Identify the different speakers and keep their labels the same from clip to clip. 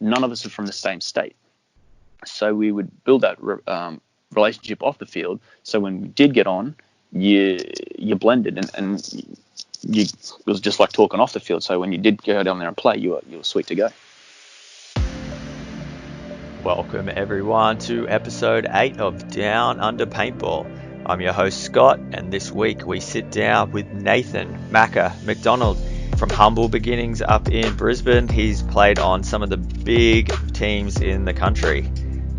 Speaker 1: none of us are from the same state. So we would build that relationship off the field. So when we did get on, you blended, and it was just like talking off the field. So when you did go down there and play, you were sweet to go.
Speaker 2: Welcome everyone to episode 8 of Down Under Paintball. I'm your host Scott, and this week we sit down with Nathan Macca McDonnell. From humble beginnings up in Brisbane, he's played on some of the big teams in the country,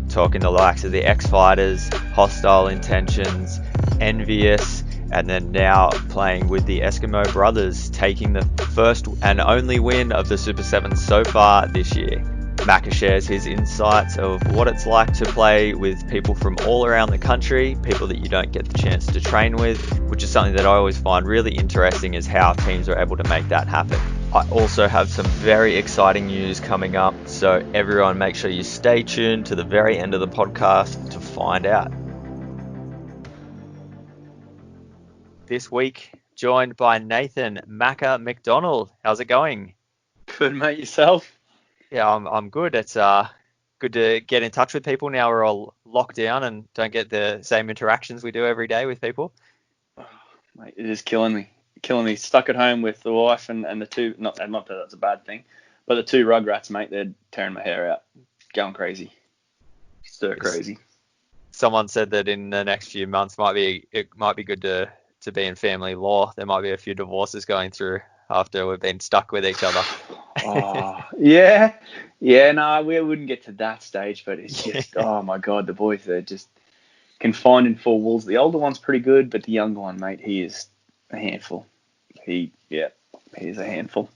Speaker 2: talking the likes of the X-Fighters, Hostile Intentions, NVS, and then now playing with the Eskimo brothers, taking the first and only win of the Super 7 so far this year. Macca shares his insights of what it's like to play with people from all around the country, people that you don't get the chance to train with, which is something that I always find really interesting, is how teams are able to make that happen. I also have some very exciting news coming up, so everyone make sure you stay tuned to the very end of the podcast to find out. This week, joined by Nathan Macca McDonnell. How's it going?
Speaker 1: Good, mate. Yourself?
Speaker 2: Yeah, I'm good. It's good to get in touch with people now. We're all locked down and don't get the same interactions we do every day with people.
Speaker 1: Oh, mate, it is killing me. Stuck at home with the wife and the two. Not that that's a bad thing, but the two rugrats, mate. They're tearing my hair out, going crazy, stir crazy.
Speaker 2: Someone said that in the next few months it might be good to be in family law. There might be a few divorces going through after we've been stuck with each other.
Speaker 1: Oh, yeah. No, we wouldn't get to that stage, but it's just, oh my God, the boys, they're just confined in four walls. The older one's pretty good, but the younger one, mate, he is a handful. He is a handful.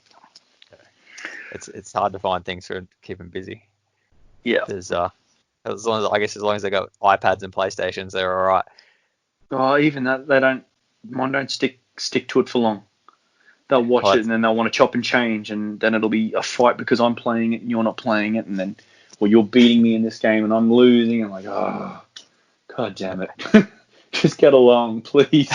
Speaker 2: It's hard to find things to keep him busy.
Speaker 1: Yeah.
Speaker 2: There's as long as they got iPads and PlayStations, they're all right.
Speaker 1: Oh, even that, mine don't stick to it for long. They'll watch it and then they'll want to chop and change, and then it'll be a fight because I'm playing it and you're not playing it, and then, well, you're beating me in this game and I'm losing. I'm like, oh, God damn it. Just get along, please.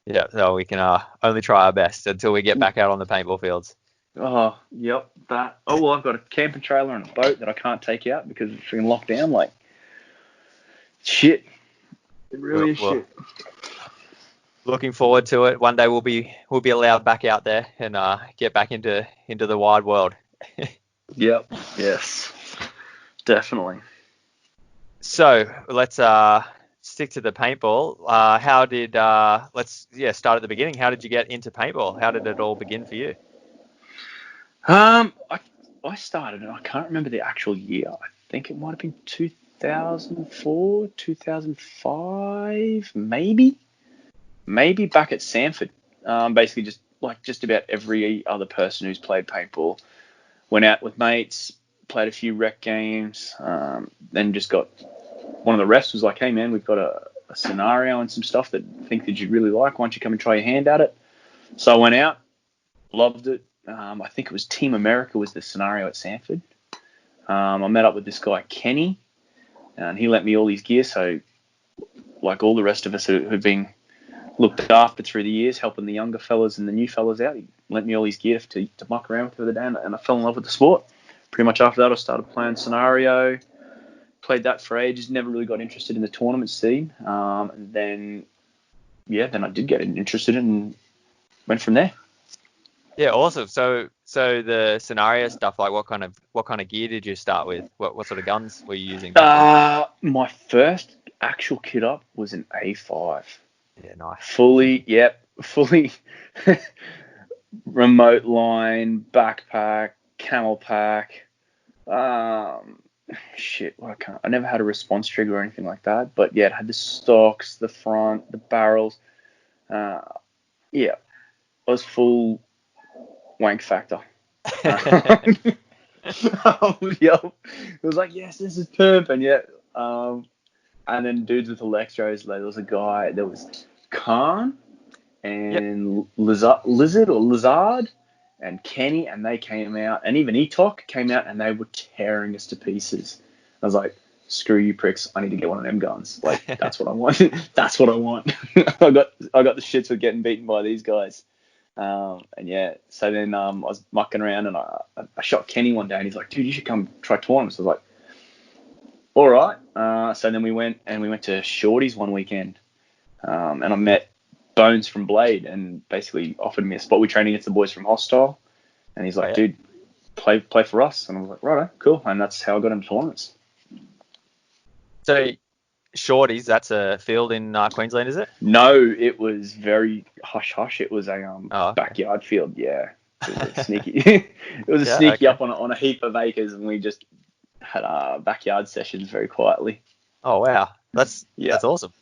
Speaker 2: Yeah, so we can only try our best until we get back out on the paintball fields.
Speaker 1: Oh, yep, that. Oh, well, I've got a camping trailer and a boat that I can't take out because it's been locked down. Like, shit. It really is shit.
Speaker 2: Looking forward to it. One day we'll be allowed back out there and get back into the wide world.
Speaker 1: Yep. Yes. Definitely.
Speaker 2: So let's stick to the paintball. How did let's start at the beginning. How did you get into paintball? How did it all begin for you?
Speaker 1: I started, and I can't remember the actual year. I think it might have been 2004, 2005, maybe back at Sanford. Basically just about every other person who's played paintball went out with mates, played a few rec games, then just got one of the refs was like, hey man, we've got a scenario and some stuff that I think that you'd really like. Why don't you come and try your hand at it? So I went out, loved it. I think it was Team America was the scenario at Sanford. I met up with this guy, Kenny, and he lent me all his gear. So like all the rest of us who've been looked after through the years, helping the younger fellas and the new fellas out, he lent me all his gear to muck around with the other day, and I fell in love with the sport. Pretty much after that, I started playing scenario, played that for ages, never really got interested in the tournament scene. And then I did get interested and went from there.
Speaker 2: Yeah, awesome. So the scenario stuff, like what kind of gear did you start with? What sort of guns were you using?
Speaker 1: My first actual kit up was an A5.
Speaker 2: Yeah, nice.
Speaker 1: Fully remote line, backpack, camel pack. I never had a response trigger or anything like that, but yeah, it had the stocks, the front, the barrels. It was full wank factor. It was like, yes, this is perp, and and then dudes with electros. There was a guy. There was Khan and Lizard and Kenny, and they came out, and even Etok came out, and they were tearing us to pieces. I was like, screw you pricks, I need to get one of them guns. Like, that's what I want. That's what I want. I got the shits with getting beaten by these guys. And yeah, so then I was mucking around and I shot Kenny one day and he's like, dude, you should come try tournaments. I was like, all right. So then we went to Shorty's one weekend, and I met Bones from Blade and basically offered me a spot. We trained against the boys from Hostile, and he's like, dude, play for us. And I was like, righto, cool. And that's how I got into tournaments.
Speaker 2: So Shorties, that's a field in Queensland, is it?
Speaker 1: No, it was very hush. It was a backyard field. Yeah, it was a sneaky. It was a sneaky up on a heap of acres, and we just had backyard sessions very quietly.
Speaker 2: Oh wow, that's awesome.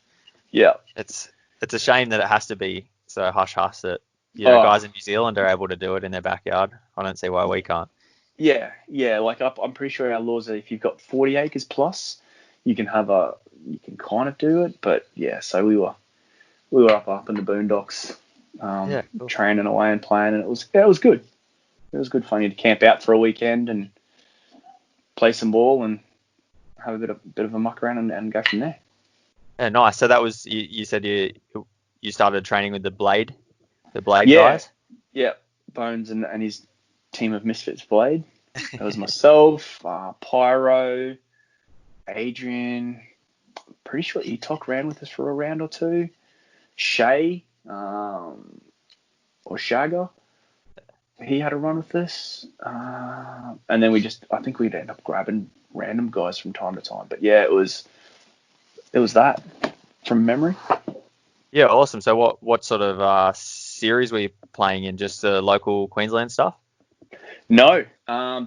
Speaker 1: Yeah,
Speaker 2: it's a shame that it has to be so hush that guys in New Zealand are able to do it in their backyard. I don't see why we can't.
Speaker 1: Yeah. Like I'm pretty sure our laws are if you've got 40 acres plus, you can kind of do it. But yeah, so we were up in the boondocks, cool. Training away and playing, and it was good. It was good fun. You to camp out for a weekend and play some ball and have a bit of a muck around and go from there.
Speaker 2: Yeah, nice. So that was you said you started training with the Blade guys?
Speaker 1: Yeah, Bones and his team of Misfits Blade. That was myself, Pyro, Adrian. Pretty sure Etok ran with us for a round or two. Shay, or Shagger, he had a run with us. And then I think we'd end up grabbing random guys from time to time. But yeah, it was that from memory.
Speaker 2: Yeah, awesome. So what sort of series were you playing in? Just the local Queensland stuff?
Speaker 1: No. I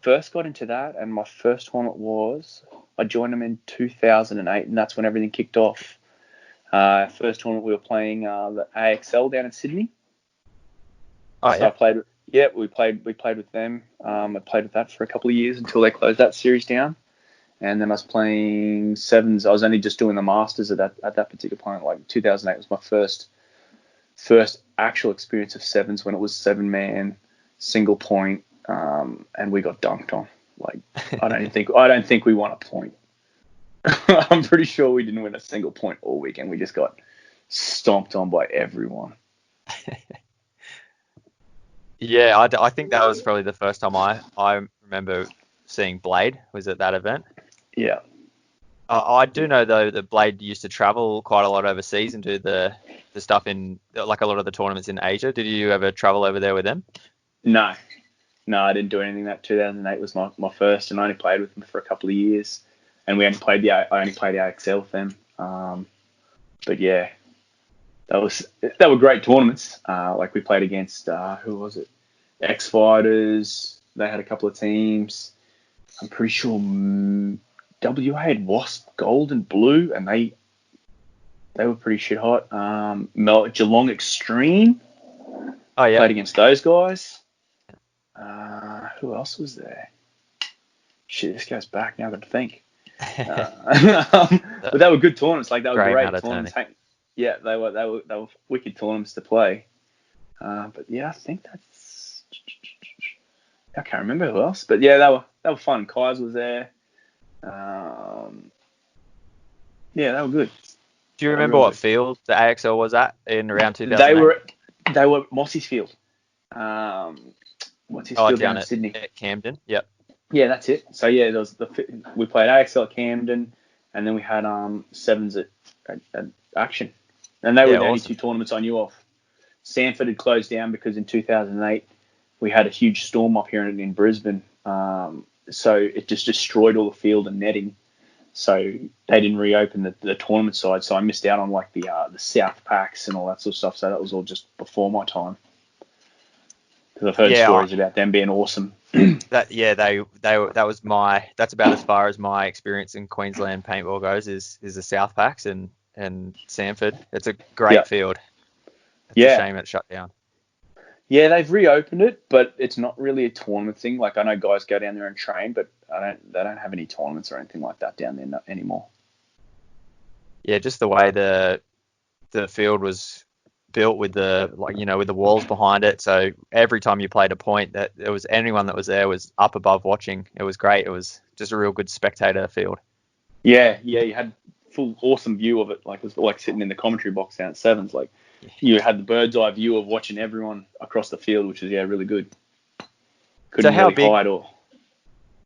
Speaker 1: first got into that, and my first tournament I joined them in 2008, and that's when everything kicked off. First tournament we were playing the AXL down in Sydney.
Speaker 2: Oh,
Speaker 1: so yeah. We played with them. I played with that for a couple of years until they closed that series down. And then I was playing sevens. I was only just doing the Masters at that particular point. Like 2008 was my first actual experience of sevens when it was 7-man single point, and we got dunked on. Like I don't think we won a point. I'm pretty sure we didn't win a single point all weekend. We just got stomped on by everyone.
Speaker 2: Yeah, I think that was probably the first time I remember seeing Blade was at that event.
Speaker 1: Yeah.
Speaker 2: I do know though that Blade used to travel quite a lot overseas and do the stuff in like a lot of the tournaments in Asia. Did you ever travel over there with them?
Speaker 1: No, I didn't do anything. That 2008 was my first, and I only played with them for a couple of years. And I only played the AXL with them. But yeah, that were great tournaments. Like we played against who was it? X Fighters. They had a couple of teams. I'm pretty sure WA had Wasp Gold and Blue, and they were pretty shit hot. Geelong Extreme.
Speaker 2: Oh yeah.
Speaker 1: Played against those guys. Who else was there? Shit, this goes back now. I've got to think. But they were good tournaments. Like they were great tournaments. Yeah, they were wicked tournaments to play. But yeah, I think I can't remember who else. But yeah, they were fun. Kai's was there. Yeah, they were good.
Speaker 2: Do you remember what field the AXL was at in around 2008?
Speaker 1: They were Mossy's field. What's his field down in Sydney?
Speaker 2: At Camden. Yep.
Speaker 1: Yeah, that's it. So yeah, we played AXL at Camden, and then we had sevens at Action, and they were the only two tournaments I knew of. Sanford had closed down because in 2008 we had a huge storm up here in Brisbane, so it just destroyed all the field and netting. So they didn't reopen the tournament side, so I missed out on like the South Packs and all that sort of stuff. So that was all just before my time. Because I've heard stories about them being awesome.
Speaker 2: That's about as far as my experience in Queensland paintball goes is the South Packs and Sanford. It's a great field. It's a shame it's shut down.
Speaker 1: Yeah, they've reopened it, but it's not really a tournament thing. Like I know guys go down there and train, but they don't have any tournaments or anything like that down there anymore.
Speaker 2: Yeah, just the way the field was built with with the walls behind it. So every time you played a point, that there was anyone that was there was up above watching. It was great. It was just a real good spectator field.
Speaker 1: Yeah, you had full awesome view of it. Like it was like sitting in the commentary box down at sevens. Like you had the bird's eye view of watching everyone across the field, which was really good.
Speaker 2: So
Speaker 1: Couldn't
Speaker 2: how
Speaker 1: really
Speaker 2: big?
Speaker 1: hide or.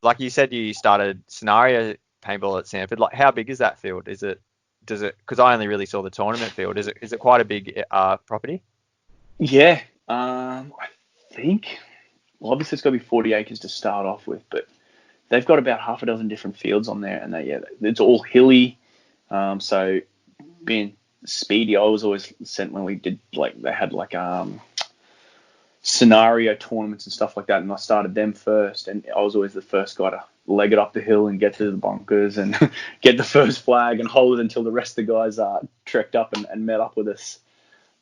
Speaker 2: Like you said, you started scenario paintball at Sanford. Like, how big is that field? Does it? Because I only really saw the tournament field. Is it quite a big property?
Speaker 1: Yeah, I think. Well, obviously it's got to be 40 acres to start off with, but they've got about half a dozen different fields on there, and it's all hilly. So being speedy, I was always sent when we did they had scenario tournaments and stuff like that, and I started them first, and I was always the first guy to leg it up the hill and get to the bunkers and get the first flag and hold it until the rest of the guys trekked up and met up with us.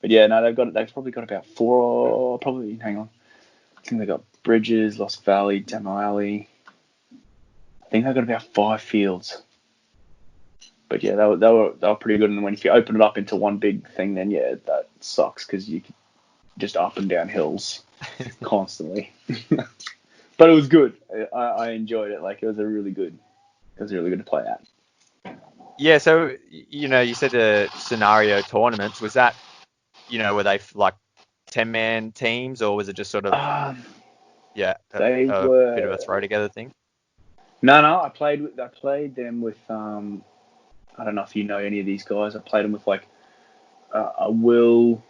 Speaker 1: But yeah, no, they've probably got about four. Probably hang on, I think they got Bridges, Lost Valley, Demo Alley. I think they've got about 5 fields. But yeah, they were pretty good. And when if you open it up into one big thing, then yeah, that sucks because you could just up and down hills constantly. But it was good. I enjoyed it. Like it was really good to play at.
Speaker 2: Yeah. So you said the scenario tournaments. Was that were they like 10-man teams, or was it just sort of a
Speaker 1: They
Speaker 2: bit of a
Speaker 1: were
Speaker 2: throw together thing?
Speaker 1: no. I played them with I don't know if you know any of these guys. I played them with a Will,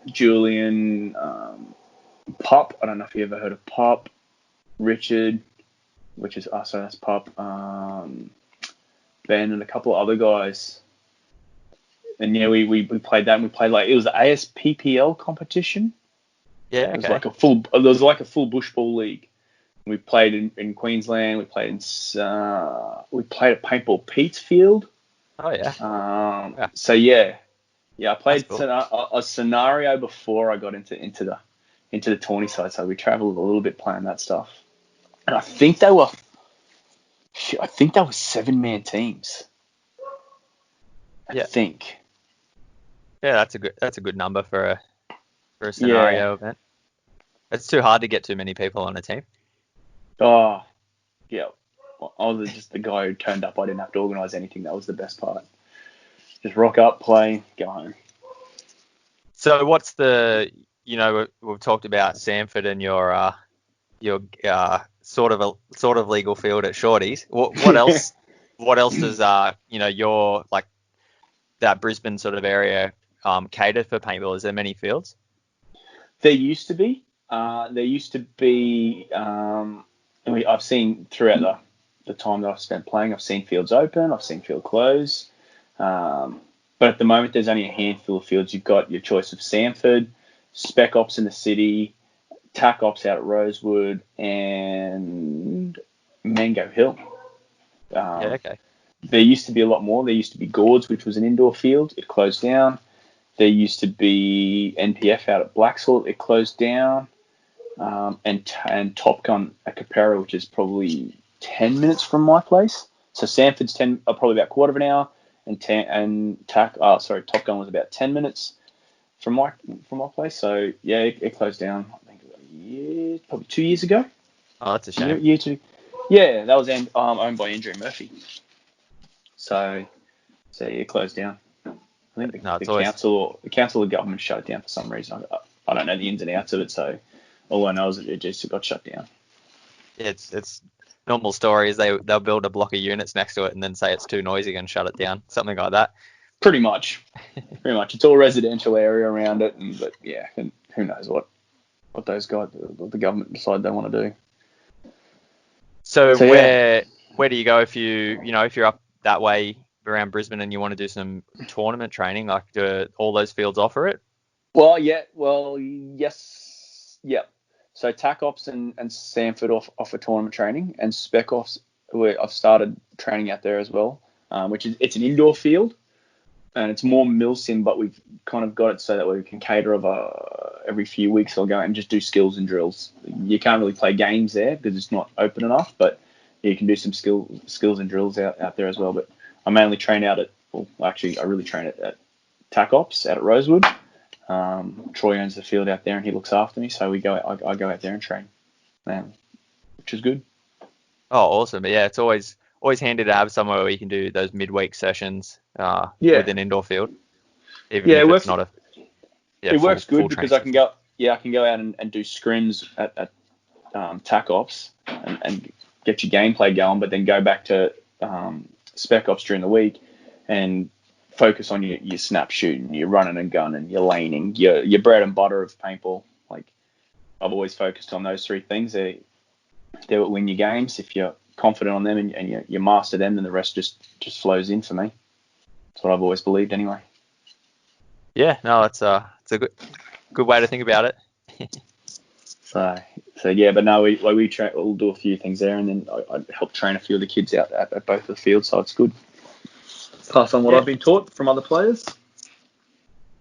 Speaker 1: Julian, Pop. I don't know if you ever heard of Pop, Richard, which is so that's Pop, Ben, and a couple of other guys. And yeah, we played that. And we played it was the ASPPL competition.
Speaker 2: Yeah, okay.
Speaker 1: It was like a full bush ball league. We played in Queensland. We played at Paintball Pete's Field.
Speaker 2: Oh yeah.
Speaker 1: Yeah. So yeah, I played
Speaker 2: cool.
Speaker 1: a scenario before I got into the tourney side. So we travelled a little bit playing that stuff. And I think they were 7-man teams. I think.
Speaker 2: Yeah, that's a good number for a scenario event. It's too hard to get too many people on a team.
Speaker 1: Oh, yeah. I was just the guy who turned up. I didn't have to organise anything. That was the best part. Just rock up, play, go home.
Speaker 2: So what's we've talked about Sanford and your sort of legal field at Shorty's. What else? What else does your that Brisbane sort of area cater for paintball? Is there many fields?
Speaker 1: There used to be. I've seen throughout the time that I've spent playing, I've seen fields open, I've seen field close. But at the moment, there's only a handful of fields. You've got your choice of Sanford, Spec Ops in the city, TAC Ops out at Rosewood, and Mango Hill.
Speaker 2: Okay.
Speaker 1: There used to be a lot more. There used to be Gord's, which was an indoor field. It closed down. There used to be NPF out at Blacksall. It closed down. And Top Gun at Capera, which is probably 10 minutes from my place. So Sanford's probably about a quarter of an hour. Top Gun was about 10 minutes from my place. So yeah, it closed down. I think probably 2 years ago.
Speaker 2: Oh, that's a shame.
Speaker 1: Year 2. Yeah, that was owned by Andrew Murphy. So it closed down. I think the council or government shut it down for some reason. I don't know the ins and outs of it. So all I know is it just got shut down.
Speaker 2: It's normal story is they'll build a block of units next to it and then say it's too noisy and shut it down, something like that.
Speaker 1: Pretty much. It's all residential area around it, but yeah, and who knows what those guys, what the government decide they want to do.
Speaker 2: So where do you go if you're up that way around Brisbane and you want to do some tournament training? Like, do all those fields offer it?
Speaker 1: Well, yes, yeah. So TAC Ops and Sanford offer tournament training, and Spec Ops, I've started training out there as well, it's an indoor field, and it's more milsim, but we've kind of got it so that we can cater every few weeks. I'll go and just do skills and drills. You can't really play games there because it's not open enough, but you can do some skills and drills out there as well. But I mainly train I really train at TAC Ops out at Rosewood. Troy owns the field out there and he looks after me, so I go out there and train, which is good.
Speaker 2: Oh, awesome! But yeah, it's always handy to have somewhere where you can do those midweek sessions with an indoor field, even if it's not Yeah,
Speaker 1: It works
Speaker 2: full
Speaker 1: good
Speaker 2: training
Speaker 1: because I can
Speaker 2: session.
Speaker 1: go out and do scrims at tac ops and get your gameplay going, but then go back to spec ops during the week and focus on your snap shooting, your running and gunning, your laning, your bread and butter of paintball. Like, I've always focused on those three things. They will win your games. If you're confident on them and you master them, then the rest just flows in for me. That's what I've always believed anyway.
Speaker 2: Yeah, no, it's a good way to think about it.
Speaker 1: So yeah, but no, we'll do a few things there, and then I help train a few of the kids out at both of the fields, so it's good. Pass on what
Speaker 2: Yeah.
Speaker 1: I've been taught from other players.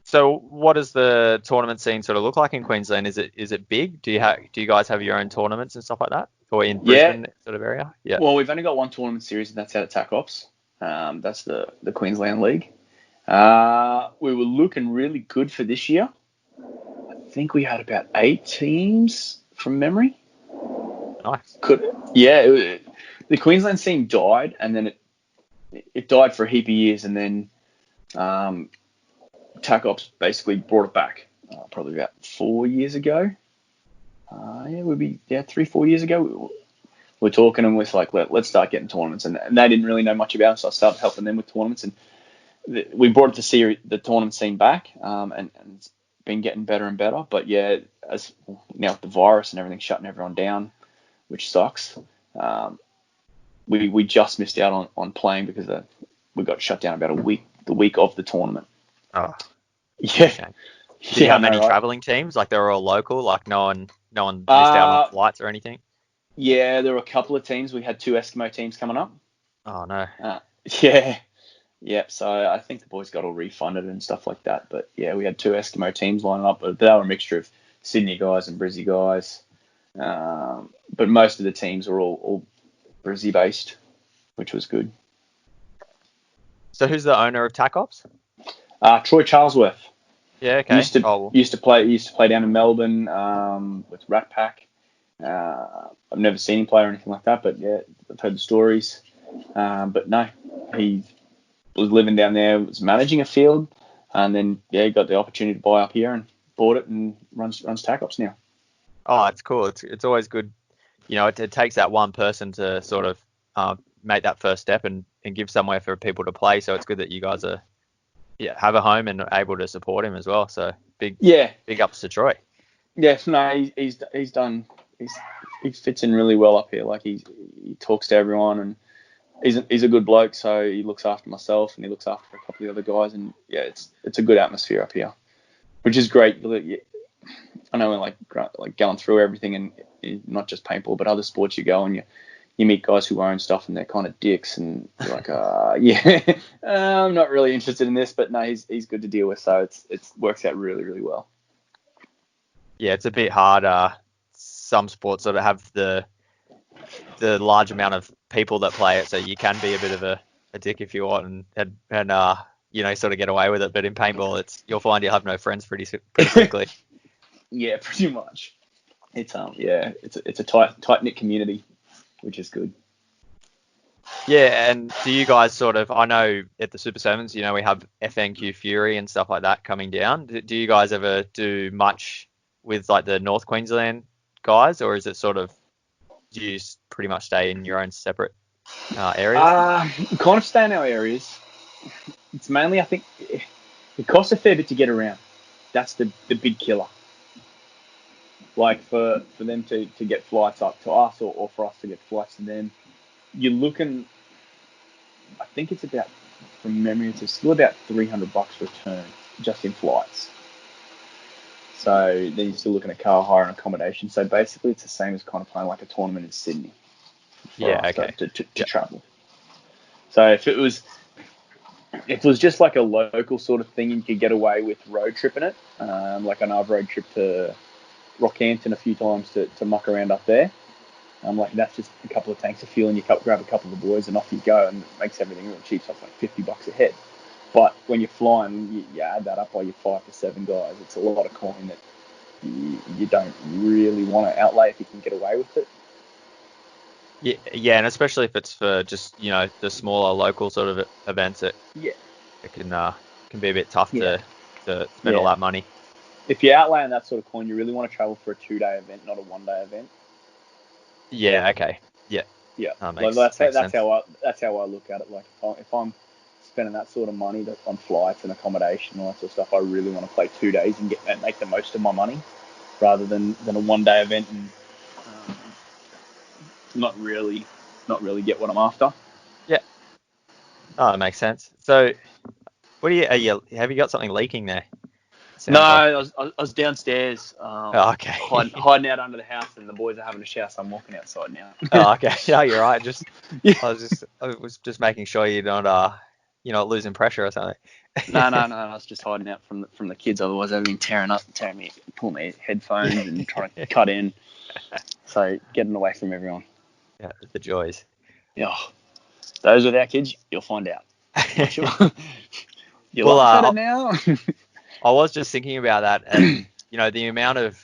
Speaker 2: So what does the tournament scene sort of look like in Queensland? Is it big? Do you guys have your own tournaments and stuff like that? Or in Brisbane sort of area? Yeah.
Speaker 1: Well, we've only got one tournament series, and that's out at TAC Ops. That's the Queensland League. We were looking really good for this year. I think we had about 8 teams from memory.
Speaker 2: Nice.
Speaker 1: The Queensland scene died, and then it died for a heap of years, and then TAC Ops basically brought it back probably about 4 years ago. 3-4 years ago. We're talking and we're like, let's start getting tournaments, and they didn't really know much about it, so I started helping them with tournaments, and we brought the tournament scene back, and it's been getting better and better. But yeah, as now with the virus and everything shutting everyone down, which sucks. We just missed out on playing because we got shut down about the week of the tournament.
Speaker 2: Oh.
Speaker 1: Yeah.
Speaker 2: Okay. Did you have many traveling teams? Like they were all local, like no one missed out on flights or anything?
Speaker 1: Yeah, there were a couple of teams. We had 2 Eskimo teams coming up.
Speaker 2: Oh no.
Speaker 1: Yeah. Yep. So I think the boys got all refunded and stuff like that. But yeah, we had 2 Eskimo teams lining up. But they were a mixture of Sydney guys and Brizzy guys. But most of the teams were all Brizzy based, which was good.
Speaker 2: So who's the owner of TAC Ops?
Speaker 1: Troy Charlesworth.
Speaker 2: Yeah. Okay.
Speaker 1: Used to play down in Melbourne with Rat Pack. I've never seen him play or anything like that, but yeah, I've heard the stories. But no, he was living down there, was managing a field, and then he got the opportunity to buy up here and bought it and runs TAC Ops now.
Speaker 2: Oh, it's cool. It's always good. You know, it takes that one person to sort of make that first step and give somewhere for people to play. So it's good that you guys have a home and able to support him as well. So big ups to Troy.
Speaker 1: Yeah, no, he fits in really well up here. Like he talks to everyone, and he's a good bloke. So he looks after myself and he looks after a couple of the other guys, and yeah, it's a good atmosphere up here, which is great. I know we're like going through everything, and not just paintball, but other sports you go and you meet guys who own stuff and they're kind of dicks, and you're like, I'm not really interested in this, but no, he's good to deal with. So it works out really, really well.
Speaker 2: Yeah, it's a bit hard. Some sports sort of have the large amount of people that play it, so you can be a bit of a dick if you want, and sort of get away with it. But in paintball, you'll find you'll have no friends pretty quickly.
Speaker 1: Yeah, pretty much. It's a tight knit community, which is good.
Speaker 2: Yeah, and do you guys sort of? I know at the Super Sevens, we have FNQ Fury and stuff like that coming down. Do you guys ever do much with like the North Queensland guys, or is it sort of do you pretty much stay in your own separate areas?
Speaker 1: We kind of stay in our areas. It's mainly, I think, it costs a fair bit to get around. That's the big killer. Like for them to get flights up to us or for us to get flights to them, you're looking, I think it's about, from memory, it's still about $300 return just in flights. So then you're still looking at car hire and accommodation. So basically it's the same as kind of playing like a tournament in Sydney. To travel. So if it was just like a local sort of thing, you could get away with road tripping it. Like I know I've road tripped to Rockhampton a few times to muck around up there. Like that's just a couple of tanks of fuel and you grab a couple of the boys and off you go, and it makes everything real cheap. So it's like $50 a head. But when you're flying, you add that up by your 5 to 7 guys. It's a lot of coin that you don't really want to outlay if you can get away with it.
Speaker 2: Yeah, and especially if it's for just the smaller local sort of events, it can be a bit tough to spend all that money.
Speaker 1: if you're outlaying that sort of coin, you really want to travel for a 2-day event, not a 1-day event.
Speaker 2: Yeah. Okay. Yeah.
Speaker 1: Yeah,
Speaker 2: That
Speaker 1: like
Speaker 2: makes sense.
Speaker 1: how I look at it. Like if I'm spending that sort of money on flights and accommodation and all that sort of stuff, I really want to play 2 days and make the most of my money, rather than a 1-day event and um, not really get what I'm after.
Speaker 2: Yeah. Oh, that makes sense. So, what have you got something leaking there?
Speaker 1: No,
Speaker 2: Sounds like.
Speaker 1: I was downstairs,
Speaker 2: Oh, okay.
Speaker 1: hiding out under the house, and the boys are having a shower, so I'm walking outside now.
Speaker 2: Oh, okay. No, you're right.
Speaker 1: Yeah.
Speaker 2: I was just making sure you're not losing pressure or something.
Speaker 1: No. I was just hiding out from the kids. Otherwise, they've been tearing me, pulling my headphones and trying to cut in. So getting away from everyone.
Speaker 2: Yeah, the joys.
Speaker 1: Yeah, those without kids, you'll find out. You
Speaker 2: Well,
Speaker 1: laugh at it now.
Speaker 2: I was just thinking about that, and the amount of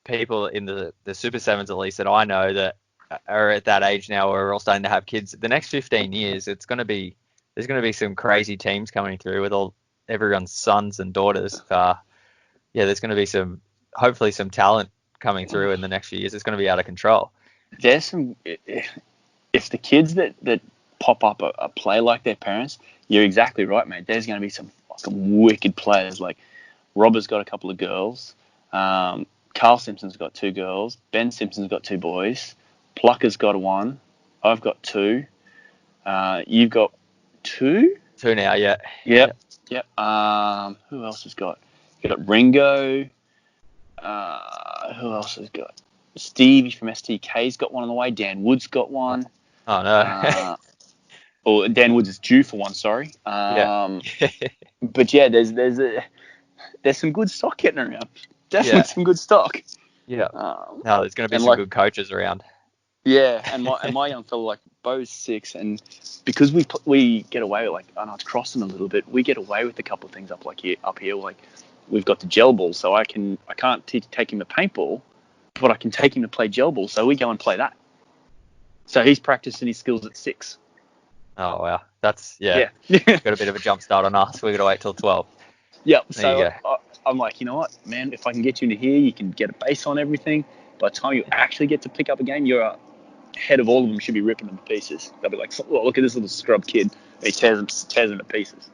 Speaker 2: people in the Super Sevens, at least that I know, that are at that age now where we're all starting to have kids. The next 15 years, there's going to be some crazy teams coming through with everyone's sons and daughters. There's going to be hopefully some talent coming through in the next few years. It's going to be out of control.
Speaker 1: There's some. If the kids that pop up play like their parents, you're exactly right, mate. There's going to be some fucking wicked players. Like Robber's got a couple of girls. Carl Simpson's got 2 girls. Ben Simpson's got 2 boys. Plucker's got 1. I've got 2. You've got 2?
Speaker 2: 2 now, yeah.
Speaker 1: Yep. Who else has got? You got Ringo. Who else has got? Stevie from STK's got 1 on the way. Dan Wood's got 1.
Speaker 2: Oh no.
Speaker 1: Or Dan Woods is due for 1. Sorry.
Speaker 2: Yeah.
Speaker 1: But yeah, there's some good stock getting around. Definitely some good stock.
Speaker 2: Yeah. No, there's going to be some good coaches around.
Speaker 1: Yeah, and my young fella, like Bo's 6, and because we get away with, like, I know it's crossing a little bit, we get away with a couple of things up here. Like we've got the gel ball, so I can't take him to paintball, but I can take him to play gel ball, so we go and play that. So he's practicing his skills at 6.
Speaker 2: Oh wow, that's got a bit of a jump start on us. We got to wait till 12.
Speaker 1: Yep. So I'm like, you know what, man? If I can get you into here, you can get a base on everything. By the time you actually get to pick up a game, you're ahead of all of them. Should be ripping them to pieces. They'll be like, well, look at this little scrub kid. And he tears them to pieces.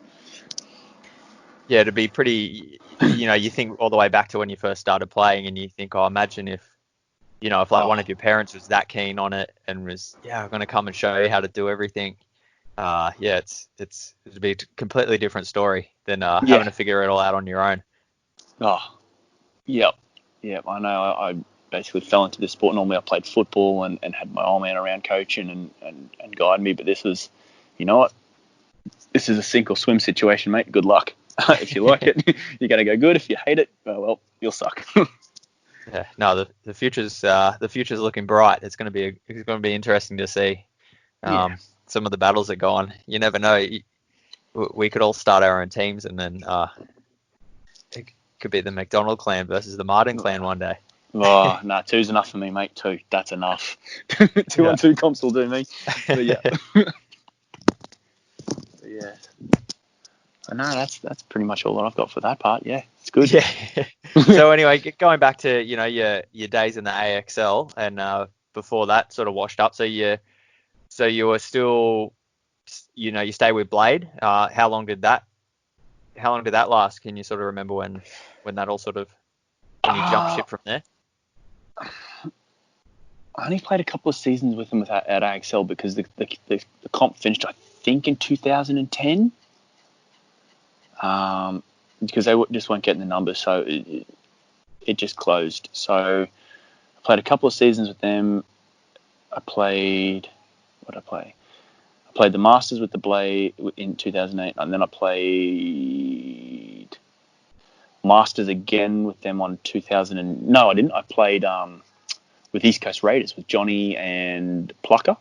Speaker 2: Yeah, to be pretty. You think all the way back to when you first started playing, and you think, oh, imagine if one of your parents was that keen on it and was, I'm going to come and show you how to do everything. It'd be a completely different story than having to figure it all out on your own.
Speaker 1: Oh, yep. I know. I basically fell into this sport. Normally I played football and had my old man around coaching and guiding me. But this was, you know what? This is a sink or swim situation, mate. Good luck. If you like it, you're going to go good. If you hate it, well, you'll suck.
Speaker 2: Yeah. No, the future's looking bright. It's going to be interesting to see. Some of the battles that go on. You never know. We could all start our own teams, and then it could be the McDonnell clan versus the Martin clan one day.
Speaker 1: Oh, no, 2's enough for me, mate. 2, that's enough. 2-on-2 comps will do me. But yeah. Yeah. But no, that's pretty much all that I've got for that part. Yeah, it's good.
Speaker 2: Yeah. So anyway, going back to your days in the AXL, and before that sort of washed up. So you were still, you stay with Blade. How long did that last? Can you sort of remember when that all sort of, when you jumped ship from there?
Speaker 1: I only played a couple of seasons with them at AXL because the comp finished, I think, in 2010. Because they just weren't getting the numbers, so it just closed. So I played a couple of seasons with them. I played the Masters with the Blade in 2008, and then I played Masters again with them on 2000. No, I didn't. I played with East Coast Raiders with Johnny and Plucker.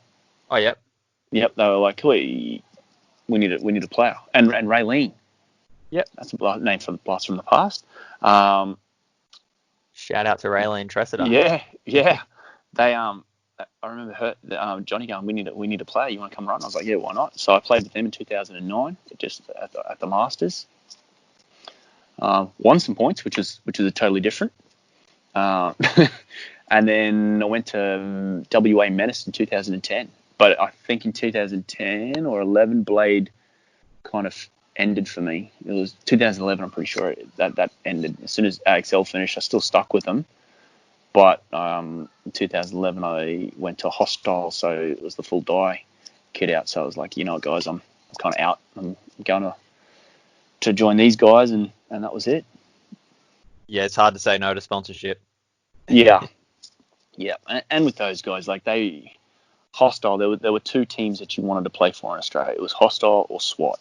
Speaker 2: Oh, yep.
Speaker 1: Yep, they were like, we need a player, and Raylene.
Speaker 2: Yep,
Speaker 1: that's a name for the blast from the past.
Speaker 2: Shout out to Raylene Tressida.
Speaker 1: Yeah. They I remember her, Johnny going, we need a player. You want to come run? I was like, yeah, why not? So I played with them in 2009, just at the Masters. Won some points, which is a totally different. And then I went to WA Menace in 2010. But I think in 2010 or 11, Blade kind of ended for me. It was 2011, I'm pretty sure that ended. As soon as AXL finished, I still stuck with them. But in 2011, I went to Hostile, so it was the full die kit out. So I was like, you know what, guys, I'm kind of out. I'm going to join these guys, and that was it.
Speaker 2: Yeah, it's hard to say no to sponsorship.
Speaker 1: Yeah. And with those guys, like Hostile, there were two teams that you wanted to play for in Australia. It was Hostile or SWAT.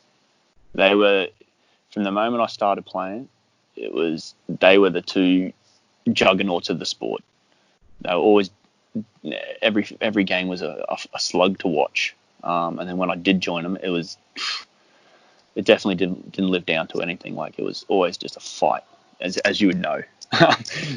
Speaker 1: They were, from the moment I started playing, they were the two juggernauts of the sport. They were always, every game was a slug to watch. And then when I did join them, it definitely didn't live down to anything. Like, it was always just a fight, as you would know.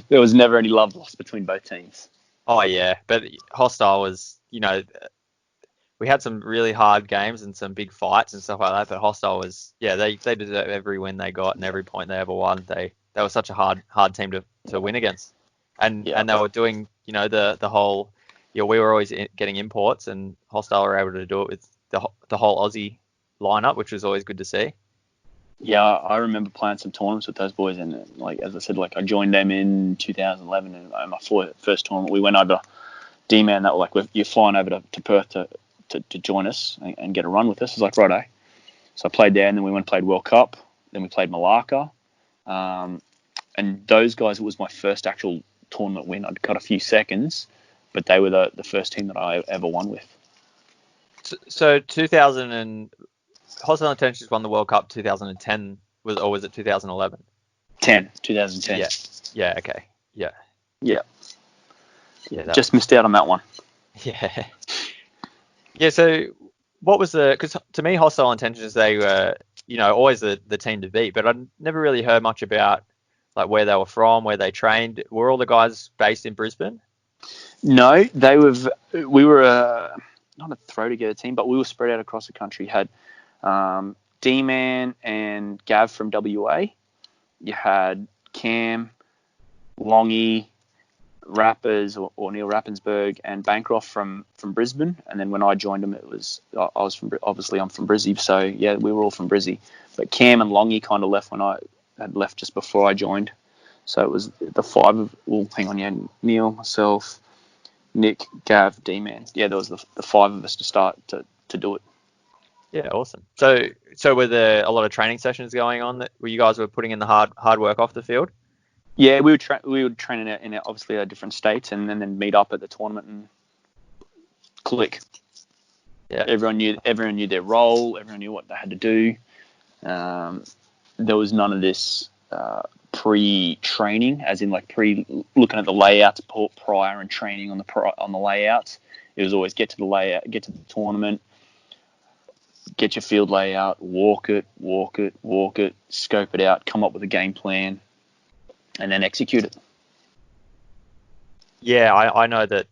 Speaker 1: There was never any love lost between both teams.
Speaker 2: Oh yeah, but Hostile was, we had some really hard games and some big fights and stuff like that. But Hostile was, they deserve every win they got and every point they ever won. They were such a hard team to win against, and they were doing, the whole, we were always getting imports, and Hostile were able to do it with the whole Aussie lineup, which was always good to see.
Speaker 1: Yeah, I remember playing some tournaments with those boys, and like, as I said, like, I joined them in 2011, and my first tournament, we went over D-Man. That like, you're flying over to Perth to join us and get a run with us. It's like, righto. So I played there, and then we went and played World Cup. Then we played Malacca, and those guys, it was my first actual tournament win. I'd got a few seconds, but they were the first team that I ever won with.
Speaker 2: So 2000 and Hostile Intentions won the World Cup 2010, or was it 2011?
Speaker 1: 2010.
Speaker 2: Yeah. Okay. Yeah.
Speaker 1: Just missed out on that one.
Speaker 2: Yeah. Yeah. So what was because to me, Hostile Intentions, they were, always the team to beat, but I'd never really heard much about like where they were from, where they trained. Were all the guys based in Brisbane?
Speaker 1: No, we were not a throw together team, but we were spread out across the country. Had D-Man and Gav from WA. You had Cam, Longy, Rappers or Neil Rappensberg, and Bancroft from Brisbane. And then when I joined them, I'm from Brizzy, so yeah, we were all from Brizzy. But Cam and Longy kind of left when I had left just before I joined. So it was the five of, Neil, myself, Nick, Gav, D-Man. Yeah, there was the five of us to start to do it.
Speaker 2: Yeah, awesome. So were there a lot of training sessions going on where you guys were putting in the hard work off the field? Yeah,
Speaker 1: we would train in obviously our different states, and then meet up at the tournament and click.
Speaker 2: Yeah.
Speaker 1: Everyone knew their role. Everyone knew what they had to do. There was none of this pre-training, as in like looking at the layouts prior and training on the layouts. It was always get to the layout, get to the tournament, get your field layout, walk it, scope it out, come up with a game plan, and then execute it.
Speaker 2: Yeah, I know that.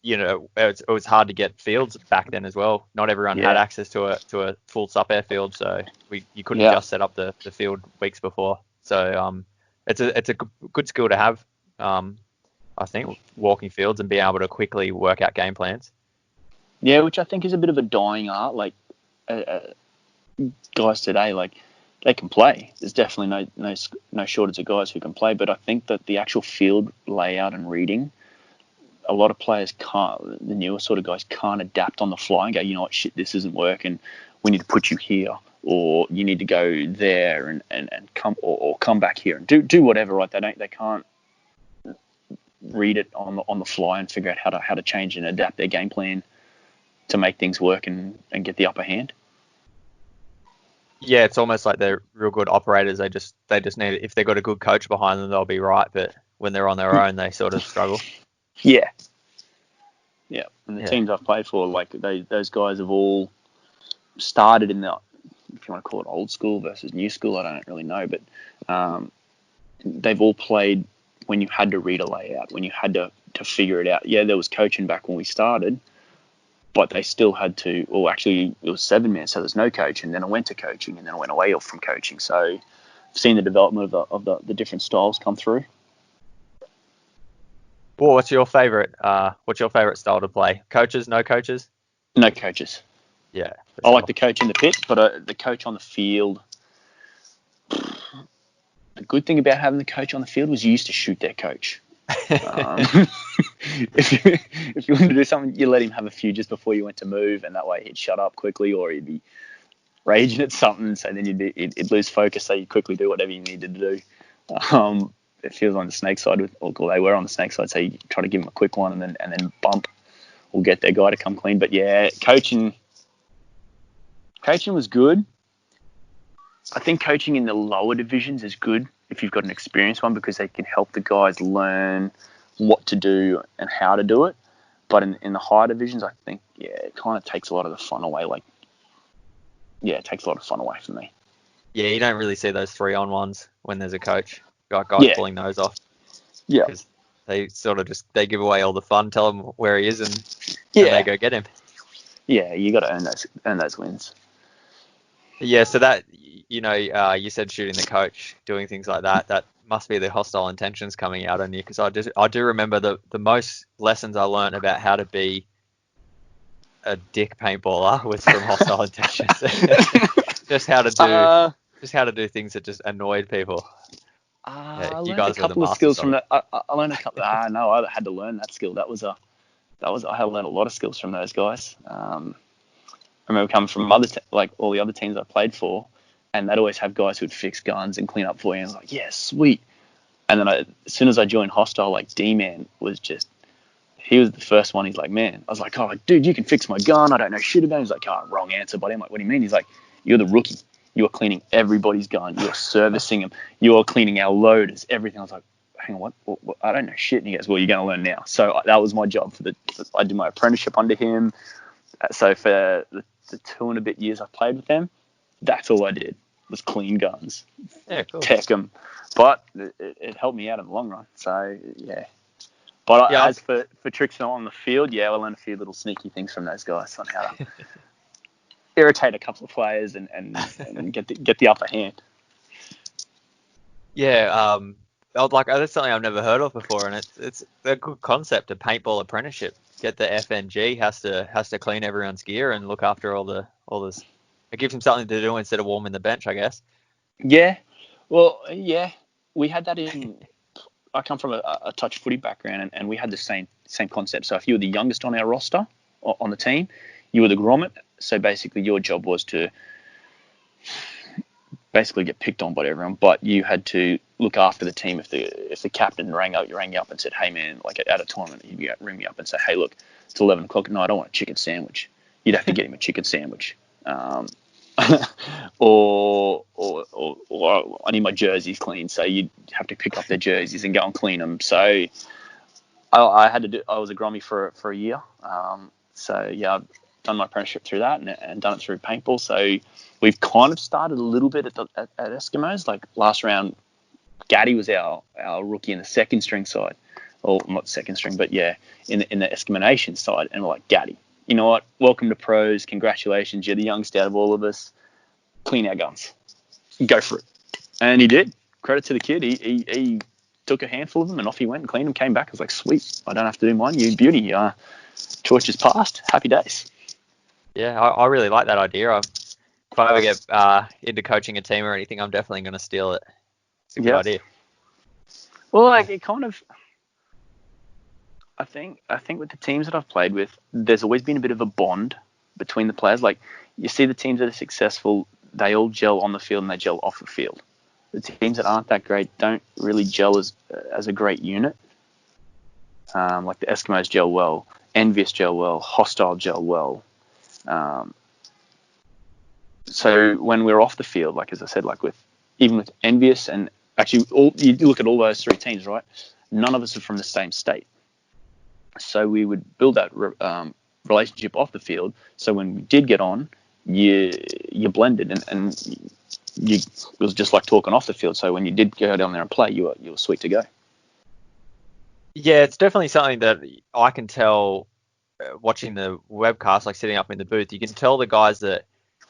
Speaker 2: It was hard to get fields back then as well. Not everyone had access to a full sup air field, so you couldn't just set up the field weeks before. So it's a good skill to have. I think walking fields and being able to quickly work out game plans.
Speaker 1: Yeah, which I think is a bit of a dying art. Like guys today, like, they can play. There's definitely no shortage of guys who can play, but I think that the actual field layout and reading, a lot of players can't. The newer sort of guys can't adapt on the fly and go, you know what, shit, this isn't working. We need to put you here, or you need to go there and come or come back here and do whatever. Right? They can't read it on the fly and figure out how to change and adapt their game plan to make things work and get the upper hand.
Speaker 2: Yeah, it's almost like they're real good operators. They just need, if they've got a good coach behind them, they'll be right. But when they're on their own, they sort of struggle.
Speaker 1: Yeah. And the teams I've played for, like, those guys have all started in the, if you want to call it old school versus new school, I don't really know, but they've all played when you had to read a layout, when you had to figure it out. Yeah, there was coaching back when we started, but they still had to, actually it was 7 minutes, so there's no coaching. Then I went to coaching, and then I went away from coaching. So seen the development of the different styles come through.
Speaker 2: Well, what's your favorite style to play? Coaches, no coaches?
Speaker 1: No coaches.
Speaker 2: Yeah.
Speaker 1: I like the coach in the pit, but the coach on the field. The good thing about having the coach on the field was you used to shoot their coach. If you wanted to do something, you let him have a few just before you went to move, and that way he'd shut up quickly, or he'd be raging at something. So then he'd lose focus, so you'd quickly do whatever you needed to do. If he was on the snake side, or they were on the snake side, so you try to give him a quick one, and then bump, or get their guy to come clean. But yeah, coaching was good. I think coaching in the lower divisions is good if you've got an experienced one, because they can help the guys learn what to do and how to do it. But in the higher divisions, I think, it kind of takes a lot of the fun away. It takes a lot of fun away from me.
Speaker 2: Yeah, you don't really see those 3-on-1s when there's a coach. Got guys pulling those off.
Speaker 1: Yeah.
Speaker 2: Because they sort of they give away all the fun, tell them where he is, and they go get him.
Speaker 1: Yeah, you got to earn those wins.
Speaker 2: Yeah, so that, you said shooting the coach, doing things like that. That must be the hostile intentions coming out on you, because I do remember the most lessons I learned about how to be a dick paintballer was from hostile intentions. just how to do things that just annoyed people.
Speaker 1: I
Speaker 2: you
Speaker 1: learned
Speaker 2: guys
Speaker 1: a
Speaker 2: are the
Speaker 1: couple of skills
Speaker 2: masters
Speaker 1: from that. I learned a couple. No, I had to learn that skill. I had to learn a lot of skills from those guys. I remember coming from all the other teams I played for, and they'd always have guys who'd fix guns and clean up for you. And I was like, yeah, sweet. And then as soon as I joined Hostile, D-Man was he was the first one. He's like, man. I was like, oh, dude, you can fix my gun. I don't know shit about it. He's like, oh, wrong answer, buddy. I'm like, what do you mean? He's like, you're the rookie. You're cleaning everybody's gun. You're servicing them. You're cleaning our loaders, everything. I was like, hang on, what? I don't know shit. And he goes, well, you're going to learn now. So that was my job. I did my apprenticeship under him. So for the 2 and a bit years I played with them, that's all I did was clean guns, tech them. But it helped me out in the long run. So yeah. But as for tricks on the field, I learned a few little sneaky things from those guys on how to irritate a couple of players and get the upper hand.
Speaker 2: Yeah, that's something I've never heard of before, and it's a good concept, a paintball apprenticeship. Get the FNG has to clean everyone's gear and look after all this. It gives him something to do instead of warming the bench, I guess.
Speaker 1: Yeah, well, yeah, we had that in. I come from a touch footy background, and we had the same concept. So if you were the youngest on our roster on the team, you were the grommet. So basically, your job was to basically get picked on by everyone, but you had to look after the team. If the captain rang you up and said, hey man, at a tournament, he'd ring me up and say, hey look, it's 11 o'clock at night, I want a chicken sandwich. You'd have to get him a chicken sandwich. Or I need my jerseys cleaned, so you'd have to pick up their jerseys and go and clean them. So I was a grommy for a year. So yeah, I've done my apprenticeship through that and done it through paintball. So we've kind of started a little bit at Eskimos. Like last round, Gaddy was our rookie in the second string side, or not second string, but yeah, in the Eskimo Nation side. And we're like, Gaddy, you know what? Welcome to pros. Congratulations. You're the youngest out of all of us. Clean our guns. Go for it. And he did. Credit to the kid. He took a handful of them and off he went and cleaned them, came back. I was like, sweet. I don't have to do mine. You beauty. Torch is passed. Happy days.
Speaker 2: Yeah, I really like that idea. If I ever get into coaching a team or anything, I'm definitely going to steal it. It's a good idea.
Speaker 1: Well, it kind of... I think with the teams that I've played with, there's always been a bit of a bond between the players. Like, you see the teams that are successful, they all gel on the field and they gel off the field. The teams that aren't that great don't really gel as a great unit. Like the Eskimos gel well, NVS gel well, Hostile gel well. So when we're off the field, like as I said, even with NVS and actually you look at all those 3 teams, right? None of us are from the same state. So we would build that relationship off the field. So when we did get on, you blended and it was just like talking off the field. So when you did go down there and play, you were sweet to go.
Speaker 2: Yeah, it's definitely something that I can tell watching the webcast, like sitting up in the booth. You can tell the guys that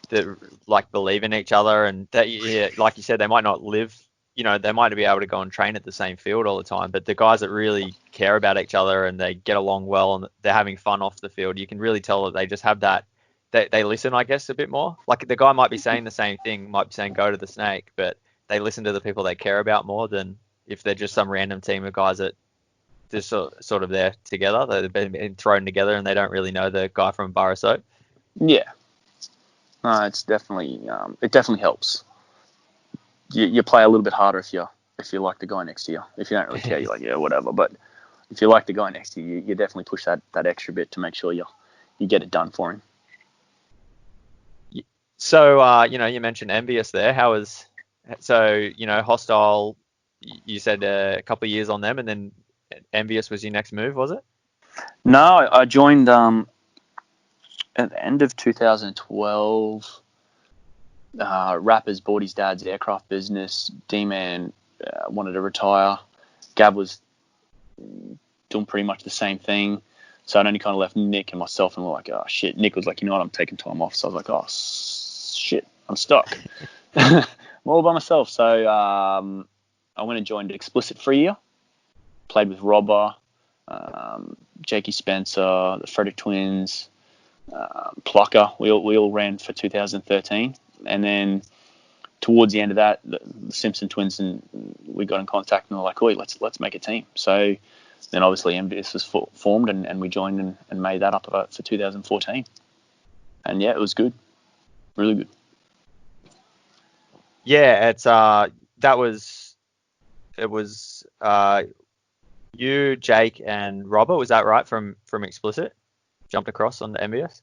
Speaker 2: that like believe in each other, and that, yeah, like you said, they might not live, they might be able to go and train at the same field all the time, but the guys that really care about each other and they get along well and they're having fun off the field, you can really tell that they just have that. They listen, I guess, a bit more. Like the guy might be saying the same thing, might be saying go to the snake, but they listen to the people they care about more than if they're just some random team of guys that just sort of there together. They've been thrown together and they don't really know the guy from a bar of soap.
Speaker 1: Yeah. It's definitely it definitely helps. You play a little bit harder if you like the guy next to you. If you don't really care, you're like, yeah, whatever. But if you like the guy next to you, you definitely push that extra bit to make sure you get it done for him.
Speaker 2: So, you mentioned envious there. Hostile, you said a couple of years on them, and then envious was your next move, was it?
Speaker 1: No, I joined at the end of 2012. Rappers bought his dad's aircraft business. D-Man wanted to retire. Gav was doing pretty much the same thing. So I'd only kind of left Nick and myself, and we're like, oh, shit. Nick was like, you know what, I'm taking time off. So I was like, oh, shit, I'm stuck. I'm all by myself. So I went and joined Explicit for a year. Played with Robber, Jakey Spencer, the Frederick Twins, Plucker. We all ran for 2013. And then towards the end of that, the Simpson Twins, and we got in contact and were like, oi, let's make a team. So then obviously MVS was formed, and we joined and made that up for 2014. And yeah, it was good. Really good.
Speaker 2: Yeah, it was you, Jake, and Robert, was that right, from Explicit? Jumped across on the MVS?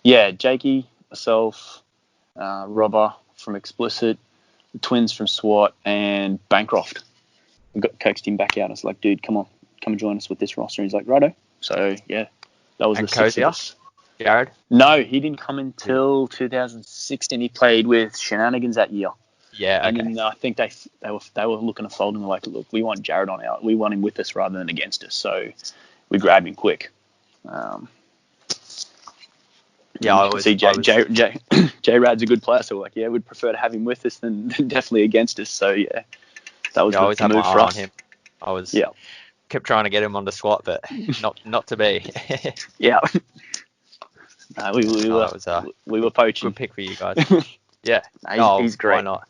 Speaker 1: Yeah, Jakey, myself, Robber from Explicit, the Twins from SWAT, and Bancroft. I coaxed him back out. I was like, dude, come and join us with this roster. And he's like, righto. So yeah, that was
Speaker 2: and
Speaker 1: the six of us.
Speaker 2: Jared?
Speaker 1: No, he didn't come until 2016. He played with Shenanigans that year.
Speaker 2: Yeah, okay.
Speaker 1: And then I think they were looking to fold, and were like, look, we want Jared we want him with us rather than against us. So we grabbed him quick. Yeah, I see J-Rad's a good player, so we're like, yeah, we'd prefer to have him with us than definitely against us. So yeah, that was the move for us.
Speaker 2: I was kept trying to get him on the SWAT, but not to be.
Speaker 1: Yeah. We were poaching.
Speaker 2: Good pick for you guys. Yeah.
Speaker 1: He's great.
Speaker 2: Why not?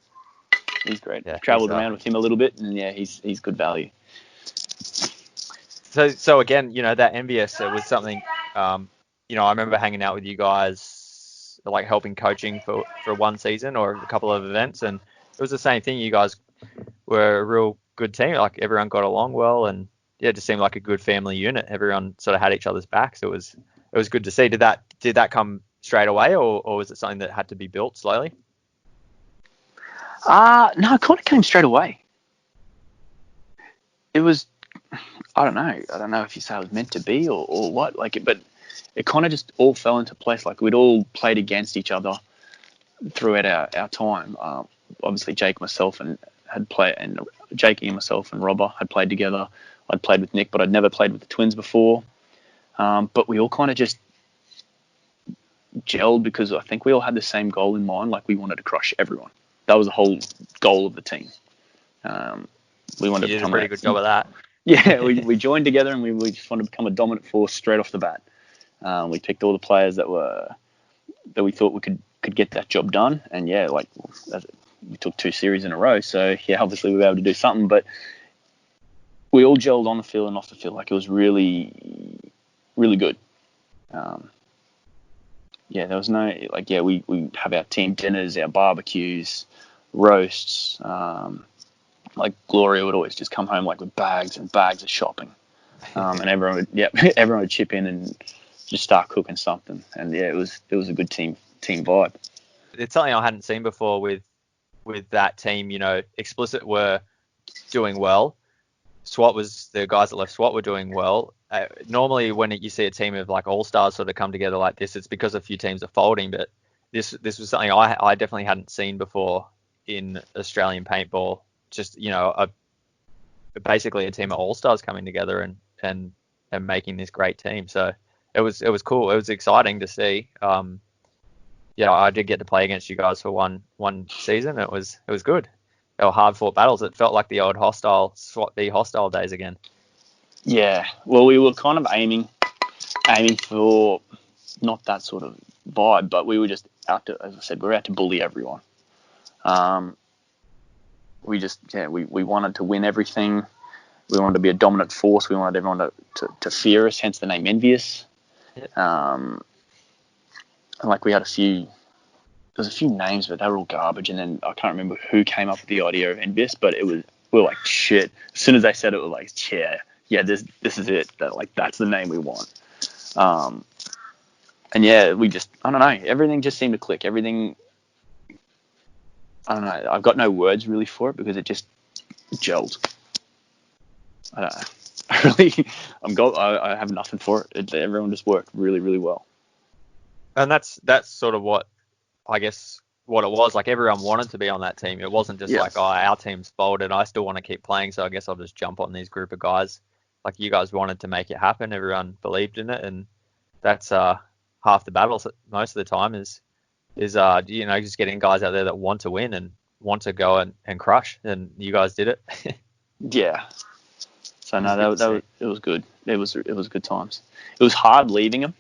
Speaker 1: He's great. Yeah, travelled around with him a little bit, and yeah, he's good value.
Speaker 2: So again, that MVS was something. I remember hanging out with you guys, like helping coaching for one season or a couple of events, and it was the same thing. You guys were a real good team. Like everyone got along well, and yeah, it just seemed like a good family unit. Everyone sort of had each other's backs. It was good to see. Did that come straight away, or was it something that had to be built slowly?
Speaker 1: No, it kind of came straight away. It was, I don't know if you say it was meant to be or what, but it kind of just all fell into place. Like we'd all played against each other throughout our time. Obviously Jake, myself, and Jakey and myself and Robber had played together. I'd played with Nick, but I'd never played with the Twins before. But we all kind of just gelled because I think we all had the same goal in mind. Like we wanted to crush everyone. That was the whole goal of the team. We wanted
Speaker 2: to did a pretty good job of that.
Speaker 1: Yeah, we joined together and we just wanted to become a dominant force straight off the bat. We picked all the players that we thought we could get that job done. And yeah, we took 2 series in a row. So yeah, obviously we were able to do something, but we all gelled on the field and off the field. Like it was really, really good. Yeah, there was no, we have our team dinners, our barbecues, roasts. Gloria would always just come home with bags and bags of shopping. And everyone would chip in and just start cooking something. And yeah, it was a good team vibe.
Speaker 2: It's something I hadn't seen before with that team. Explicit were doing well. The guys that left SWAT were doing well. Normally when you see a team of all-stars sort of come together like this, it's because a few teams are folding, but this was something I definitely hadn't seen before in Australian paintball. Just, basically a team of all-stars coming together and making this great team. So it was cool. It was exciting to see. yeah, I did get to play against you guys for one season. It was good. They were hard fought battles. It felt like the old SWAT B hostile days again.
Speaker 1: Yeah. Well, we were kind of aiming for not that sort of vibe, but we were just out to, as I said, we're out to bully everyone. We wanted to win everything. We wanted to be a dominant force. We wanted everyone to fear us, hence the name Envious.
Speaker 2: Yeah.
Speaker 1: And like we had there's a few names, but they were all garbage. And then I can't remember who came up with the idea of Envious, but we were like, shit. As soon as they said it, we were like, yeah, this is it. That's the name we want. And yeah, I don't know, everything just seemed to click. Everything, I don't know. I've got no words really for it because it just gelled. I don't know. I have nothing for it. Everyone just worked really, really well.
Speaker 2: And that's sort of what I guess what it was. Like everyone wanted to be on that team. It wasn't just like, oh, our team's folded. I still want to keep playing, so I guess I'll just jump on these group of guys. Like you guys wanted to make it happen. Everyone believed in it, and that's half the battles most of the time is just getting guys out there that want to win and want to go and crush. And you guys did it.
Speaker 1: Yeah. So no, it was good. It was good times. It was hard leaving them.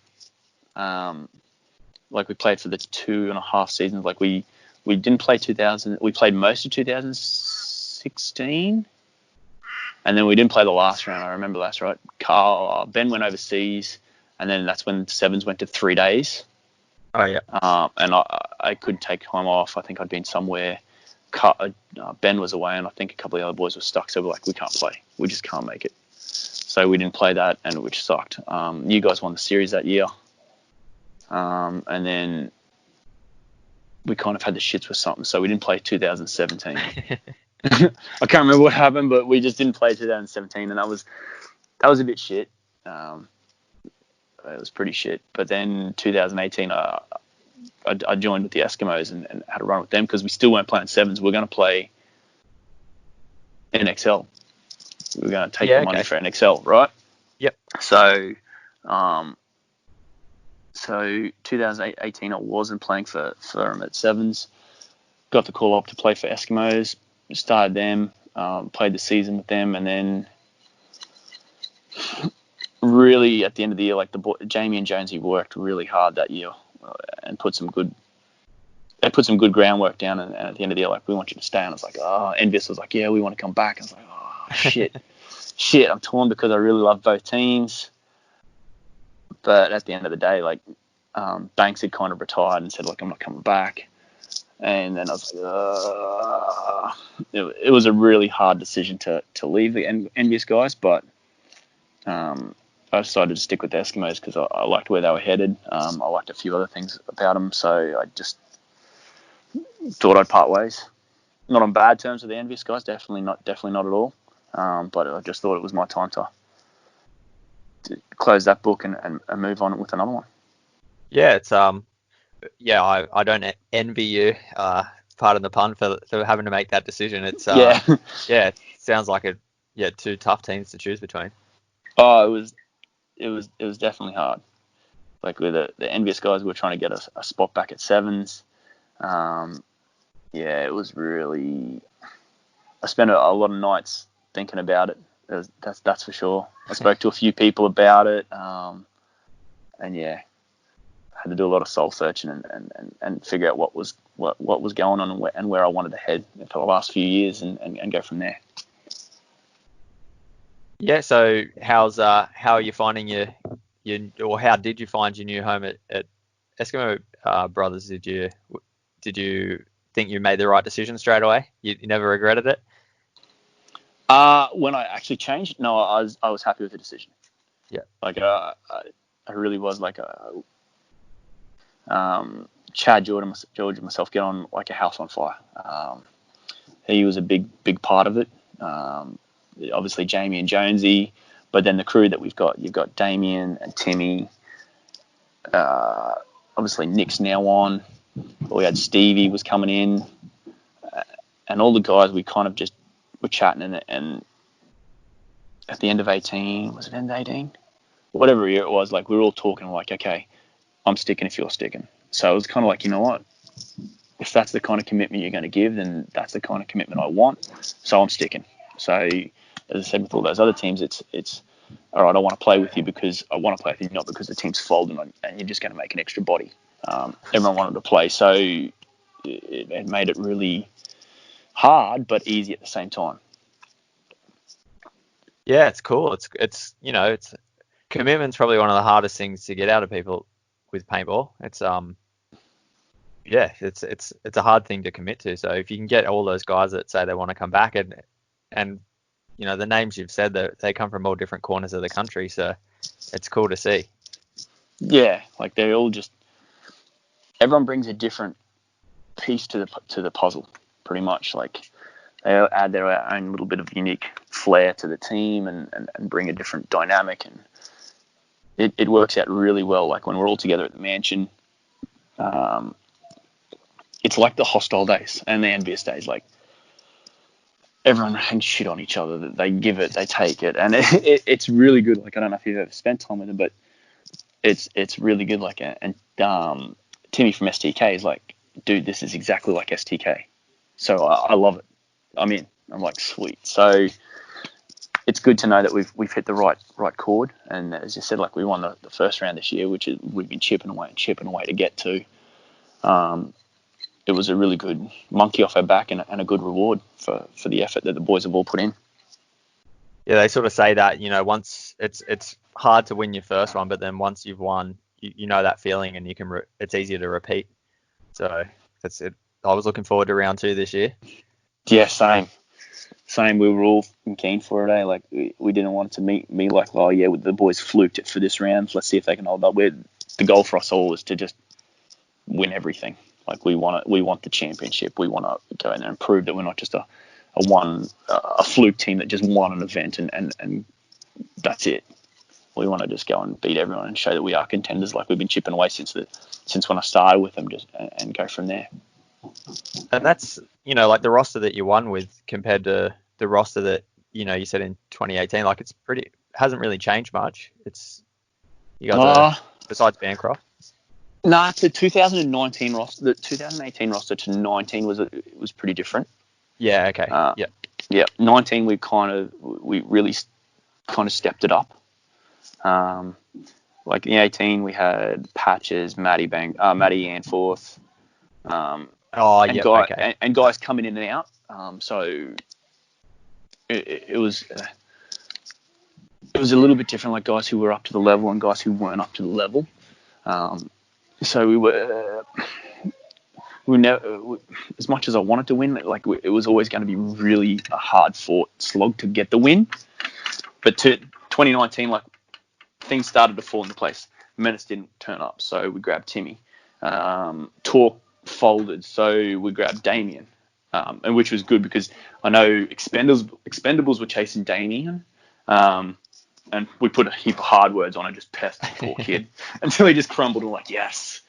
Speaker 1: Like we played for the 2.5 seasons. Like we didn't play 2000. We played most of 2016, and then we didn't play the last round. I remember that's right. Ben went overseas, and then that's when sevens went to 3 days.
Speaker 2: Oh yeah.
Speaker 1: And I could take time off. I think I'd been somewhere. Ben was away, and I think a couple of the other boys were stuck. So we're like, we can't play. We just can't make it. So we didn't play that, and which sucked. You guys won the series that year. And then we kind of had the shits with something, so we didn't play 2017. I can't remember what happened, but we just didn't play 2017, and that was a bit shit. It was pretty shit. But then 2018, I joined with the Eskimos and had a run with them because we still weren't playing sevens. We were going to play NXL. We were going to take the money for NXL, right?
Speaker 2: Yep.
Speaker 1: So 2018, I wasn't playing for them at sevens. Got the call up to play for Eskimos. Started them, played the season with them, and then really at the end of the year, like Jamie and Jonesy worked really hard that year and put some good groundwork down. And at the end of the year, like, we want you to stay. And I was like, oh, Envis was like, yeah, we want to come back. I was like, oh shit, I'm torn because I really love both teams. But at the end of the day, like, Banks had kind of retired and said, look, I'm not coming back. And then I was like, it was a really hard decision to leave the Envious guys, but I decided to stick with the Eskimos because I liked where they were headed. I liked a few other things about them, so I just thought I'd part ways. Not on bad terms with the Envious guys, definitely not at all. But I just thought it was my time to close that book and move on with another one.
Speaker 2: Yeah, it's I don't envy you, pardon the pun, for having to make that decision. It's it sounds like two tough teams to choose between.
Speaker 1: Oh, it was definitely hard. Like with the Envious guys, we were trying to get a spot back at sevens. It was really. I spent a lot of nights thinking about it. That's for sure. I spoke to a few people about it, and yeah, had to do a lot of soul searching and figure out what was going on and where I wanted to head for the last few years and go from there.
Speaker 2: Yeah. So how are you finding or how did you find your new home at Eskimo Brothers? Did you think you made the right decision straight away? You never regretted it?
Speaker 1: When I actually changed, no, I was happy with the decision.
Speaker 2: Yeah.
Speaker 1: Like I really was like Chad, George and myself get on like a house on fire. He was a big part of it. Obviously Jamie and Jonesy, but then the crew that we've got, you've got Damien and Timmy. Obviously Nick's now on. We had Stevie was coming in, and all the guys we kind of just were chatting and at the end of 18, was it end of 18? Whatever year it was, like we were all talking like, okay, I'm sticking if you're sticking. So it was kind of like, you know what? If that's the kind of commitment you're going to give, then that's the kind of commitment I want. So I'm sticking. So as I said with all those other teams, it's all right. I want to play with you because I want to play with you, not because the team's folding and you're just going to make an extra body. Everyone wanted to play, so it made it really hard but easy at the same time.
Speaker 2: Yeah, it's cool. It's commitment's probably one of the hardest things to get out of people with paintball. It's it's a hard thing to commit to. So if you can get all those guys that say they want to come back and the names you've said, that they come from all different corners of the country, so it's cool to see.
Speaker 1: Yeah, like they all just, everyone brings a different piece to the puzzle, pretty much. Like they add their own little bit of unique flair to the team and bring a different dynamic, and it works out really well. Like when we're all together at the mansion, it's like the hostile days and the NVS days. Like everyone hangs shit on each other. They give it, they take it, and it's really good. Like I don't know if you've ever spent time with them, but it's really good. Like and Timmy from STK is like, dude, this is exactly like STK. So I love it. I'm like, sweet. So it's good to know that we've hit the right chord. And as you said, like we won the first round this year, which we've been chipping away to get to. It was a really good monkey off our back and a good reward for the effort that the boys have all put in.
Speaker 2: Yeah, they sort of say that, once it's hard to win your first one, but then once you've won, you know that feeling, and you can it's easier to repeat. So that's it. I was looking forward to round 2 this year.
Speaker 1: Yeah, same. We were all keen for it. Like we didn't want it to me like, oh yeah, the boys fluked it for this round. Let's see if they can hold up. The goal for us all is to just win everything. Like we want the championship. We want to go in there and prove that we're not just a fluke team that just won an event and that's it. We want to just go and beat everyone and show that we are contenders, like we've been chipping away since when I started with them, just and go from there.
Speaker 2: And that's like the roster that you won with compared to the roster that you said in 2018. Like it's hasn't really changed much. It's you guys are, besides Bancroft.
Speaker 1: Nah, the 2019 roster, the 2018 roster to 19 was pretty different.
Speaker 2: Yeah. Okay.
Speaker 1: Yeah. 19 we really kind of stepped it up. Like in 18 we had Patches, Matty Anforth, and guys coming in and out. So it was a little bit different. Like guys who were up to the level and guys who weren't up to the level. So we never, as much as I wanted to win, like it was always going to be really a hard fought slog to get the win. But to 2019, like things started to fall into place. Menace didn't turn up, so we grabbed Timmy. Talk folded, so we grabbed Damien, and which was good because I know Expendables were chasing Damien. And we put a heap of hard words on and just pestered the poor kid until he just crumbled and like, yes.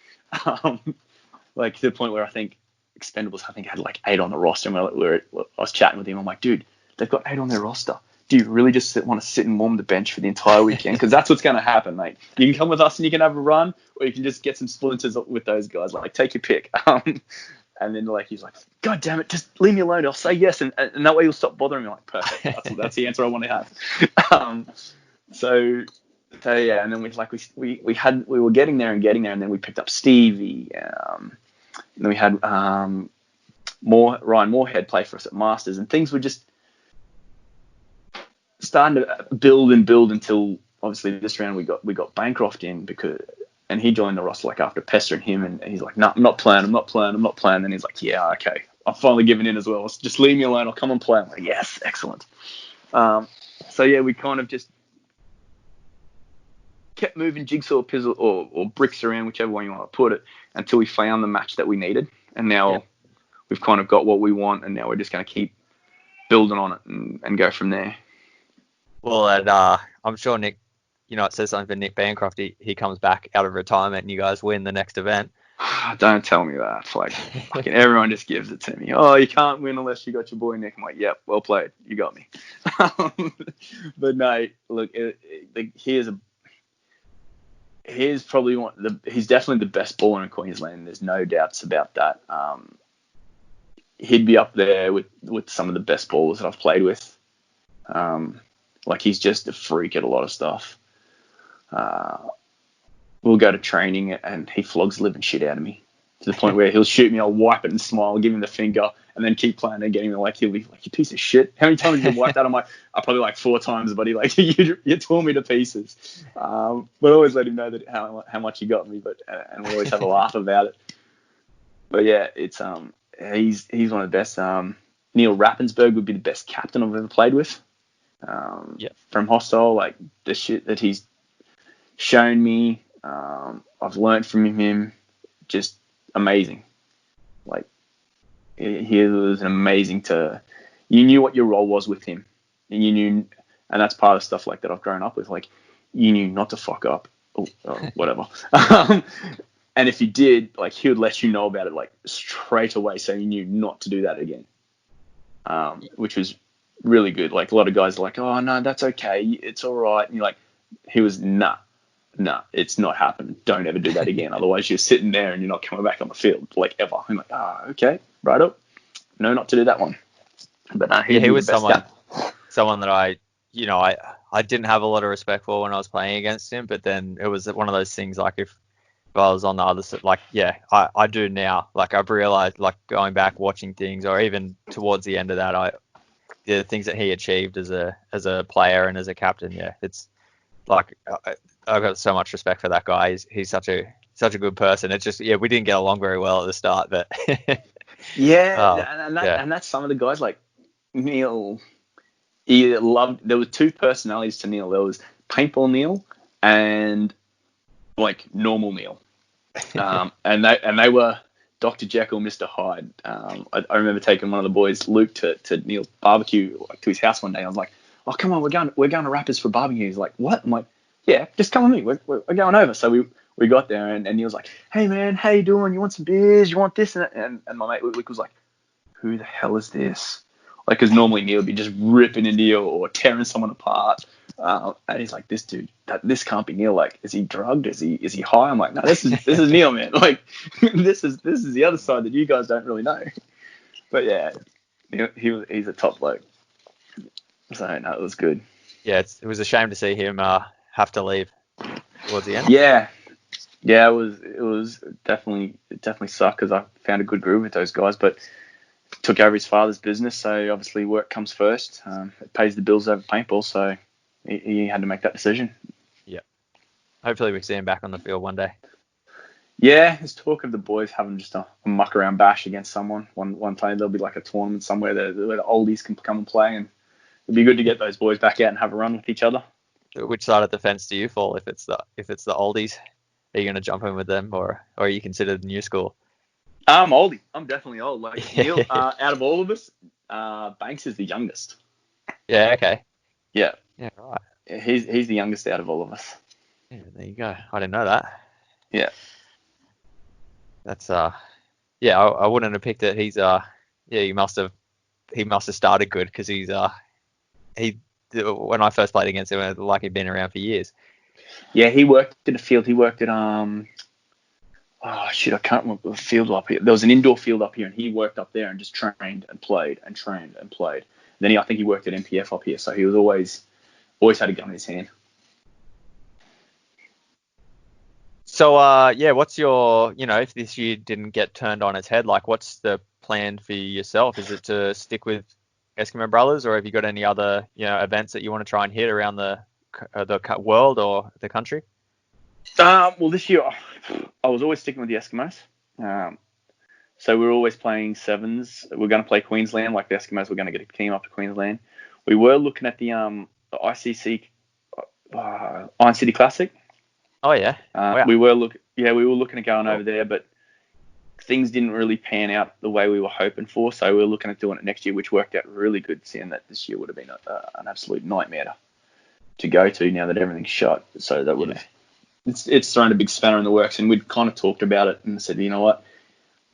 Speaker 1: Like to the point where I think Expendables, had like 8 on the roster. And I was chatting with him. I'm like, dude, they've got 8 on their roster. Do you really just want to sit and warm the bench for the entire weekend? Because that's what's going to happen, mate. You can come with us and you can have a run, or you can just get some splinters with those guys. Like, take your pick. And then like he's like, God damn it, just leave me alone. I'll say yes, and that way you'll stop bothering me. I'm like, perfect. That's the answer I want to have. So yeah, and then we were getting there, and then we picked up Stevie. And then we had Ryan Moorhead play for us at Masters, and things were just starting to build until obviously this round we got Bancroft in and he joined the roster like after pestering him, and he's like, no, I'm not playing. And he's like, yeah, okay, I've finally given in as well. Just leave me alone. I'll come and play. I'm like, yes, excellent. So yeah, we kind of just kept moving jigsaw puzzle or bricks around, whichever way you want to put it, until we found the match that we needed. And now we've kind of got what we want, and now we're just going to keep building on it and go from there.
Speaker 2: Well, and I'm sure Nick, it says something for Nick Bancroft. He comes back out of retirement and you guys win the next event.
Speaker 1: Don't tell me that. Like everyone just gives it to me. Oh, you can't win unless you got your boy Nick. I'm like, yep, well played. You got me. But no, look, he's probably he's definitely the best baller in Queensland. There's no doubts about that. He'd be up there with some of the best ballers that I've played with. Like, he's just a freak at a lot of stuff. We'll go to training and he flogs the living shit out of me, to the point where he'll shoot me, I'll wipe it and smile, give him the finger, and then keep playing and getting me. Like, he'll be like, you piece of shit. How many times have you wiped that? I'm like, probably like 4 times, buddy. Like, you tore me to pieces. But I always let him know that how much he got me, and we always have a laugh about it. But yeah, it's he's one of the best. Neil Rappensberg would be the best captain I've ever played with. From Hostile, like, the shit that he's shown me, I've learned from him, just amazing. Like, he was an amazing you knew what your role was with him, and you knew, and that's part of the stuff like that I've grown up with. Like, you knew not to fuck up, or whatever. And if you did, like, he would let you know about it, like, straight away, so you knew not to do that again. Which was really good. Like, a lot of guys are like, oh no, that's okay, it's all right. And you're like, he was nah, it's not happening. Don't ever do that again. Otherwise, you're sitting there and you're not coming back on the field, like, ever. I'm like, okay, right up. No, not to do that one. But
Speaker 2: he was someone that I didn't have a lot of respect for when I was playing against him. But then it was one of those things, like, if I was on the other side, like, I do now. Like, I've realized, like, going back, watching things, or even towards the end of that, the things that he achieved as a player and as a captain, it's like, I've got so much respect for that guy. He's such a good person. It's just, we didn't get along very well at the start, but
Speaker 1: and that's some of the guys, like Neil. There were 2 personalities to Neil. There was Paintball Neil and, like, normal Neil. And they were Dr. Jekyll, Mr. Hyde. I remember taking one of the boys, Luke, to Neil's barbecue, like, to his house one day. I was like, oh, come on, we're going to Rappers for barbecue. He's like, what? I'm like, yeah, just come with me. We're going over. So we got there, and Neil's like, hey man, how you doing? You want some beers? You want this? And my mate Luke was like, who the hell is this? Like, because normally Neil would be just ripping into you or tearing someone apart. And he's like, this dude, this can't be Neil. Like, is he drugged? Is he high? I'm like, no, this is Neil, man. Like, this is the other side that you guys don't really know. But yeah, he's a top bloke. So no, it was good.
Speaker 2: Yeah, it was a shame to see him have to leave towards the end.
Speaker 1: Yeah, it was definitely sucked, because I found a good groove with those guys, but took over his father's business, so obviously work comes first. It pays the bills over paintball, so he had to make that decision.
Speaker 2: Yeah. Hopefully we see him back on the field one day.
Speaker 1: Yeah, there's talk of the boys having just a muck around bash against someone. One time there'll be like a tournament somewhere where the oldies can come and play, and it'd be good to get those boys back out and have a run with each other.
Speaker 2: Which side of the fence do you fall if it's the oldies? Are you going to jump in with them, or are you considered new school?
Speaker 1: I'm oldie. I'm definitely old. Like, Neil, out of all of us, Banks is the youngest.
Speaker 2: Yeah. Okay.
Speaker 1: Yeah.
Speaker 2: Yeah. Right.
Speaker 1: He's the youngest out of all of us.
Speaker 2: Yeah. There you go. I didn't know that.
Speaker 1: Yeah.
Speaker 2: That's Yeah. I wouldn't have picked it. He's He must have started good, because when I first played against him, it looked like he'd been around for years.
Speaker 1: Yeah. He worked in a field. He worked at I can't remember the field up here. There was an indoor field up here, and he worked up there and just trained and played and trained and played. Then I think he worked at MPF up here, so he was always had a gun in his hand.
Speaker 2: So, what's your, if this year didn't get turned on its head, like, what's the plan for yourself? Is it to stick with Eskimo Brothers, or have you got any other, events that you want to try and hit around the world or the country?
Speaker 1: Well, this year I was always sticking with the Eskimos. So we were always playing sevens. We're going to play Queensland, like the Eskimos. We're going to get a team up to Queensland. We were looking at the ICC Iron City Classic.
Speaker 2: Oh yeah. Wow.
Speaker 1: We were looking at going over there, but things didn't really pan out the way we were hoping for. So we were looking at doing it next year, which worked out really good, seeing that this year would have been an absolute nightmare to go to now that everything's shut. So that would have it's thrown a big spanner in the works, and we'd kind of talked about it and said, you know what,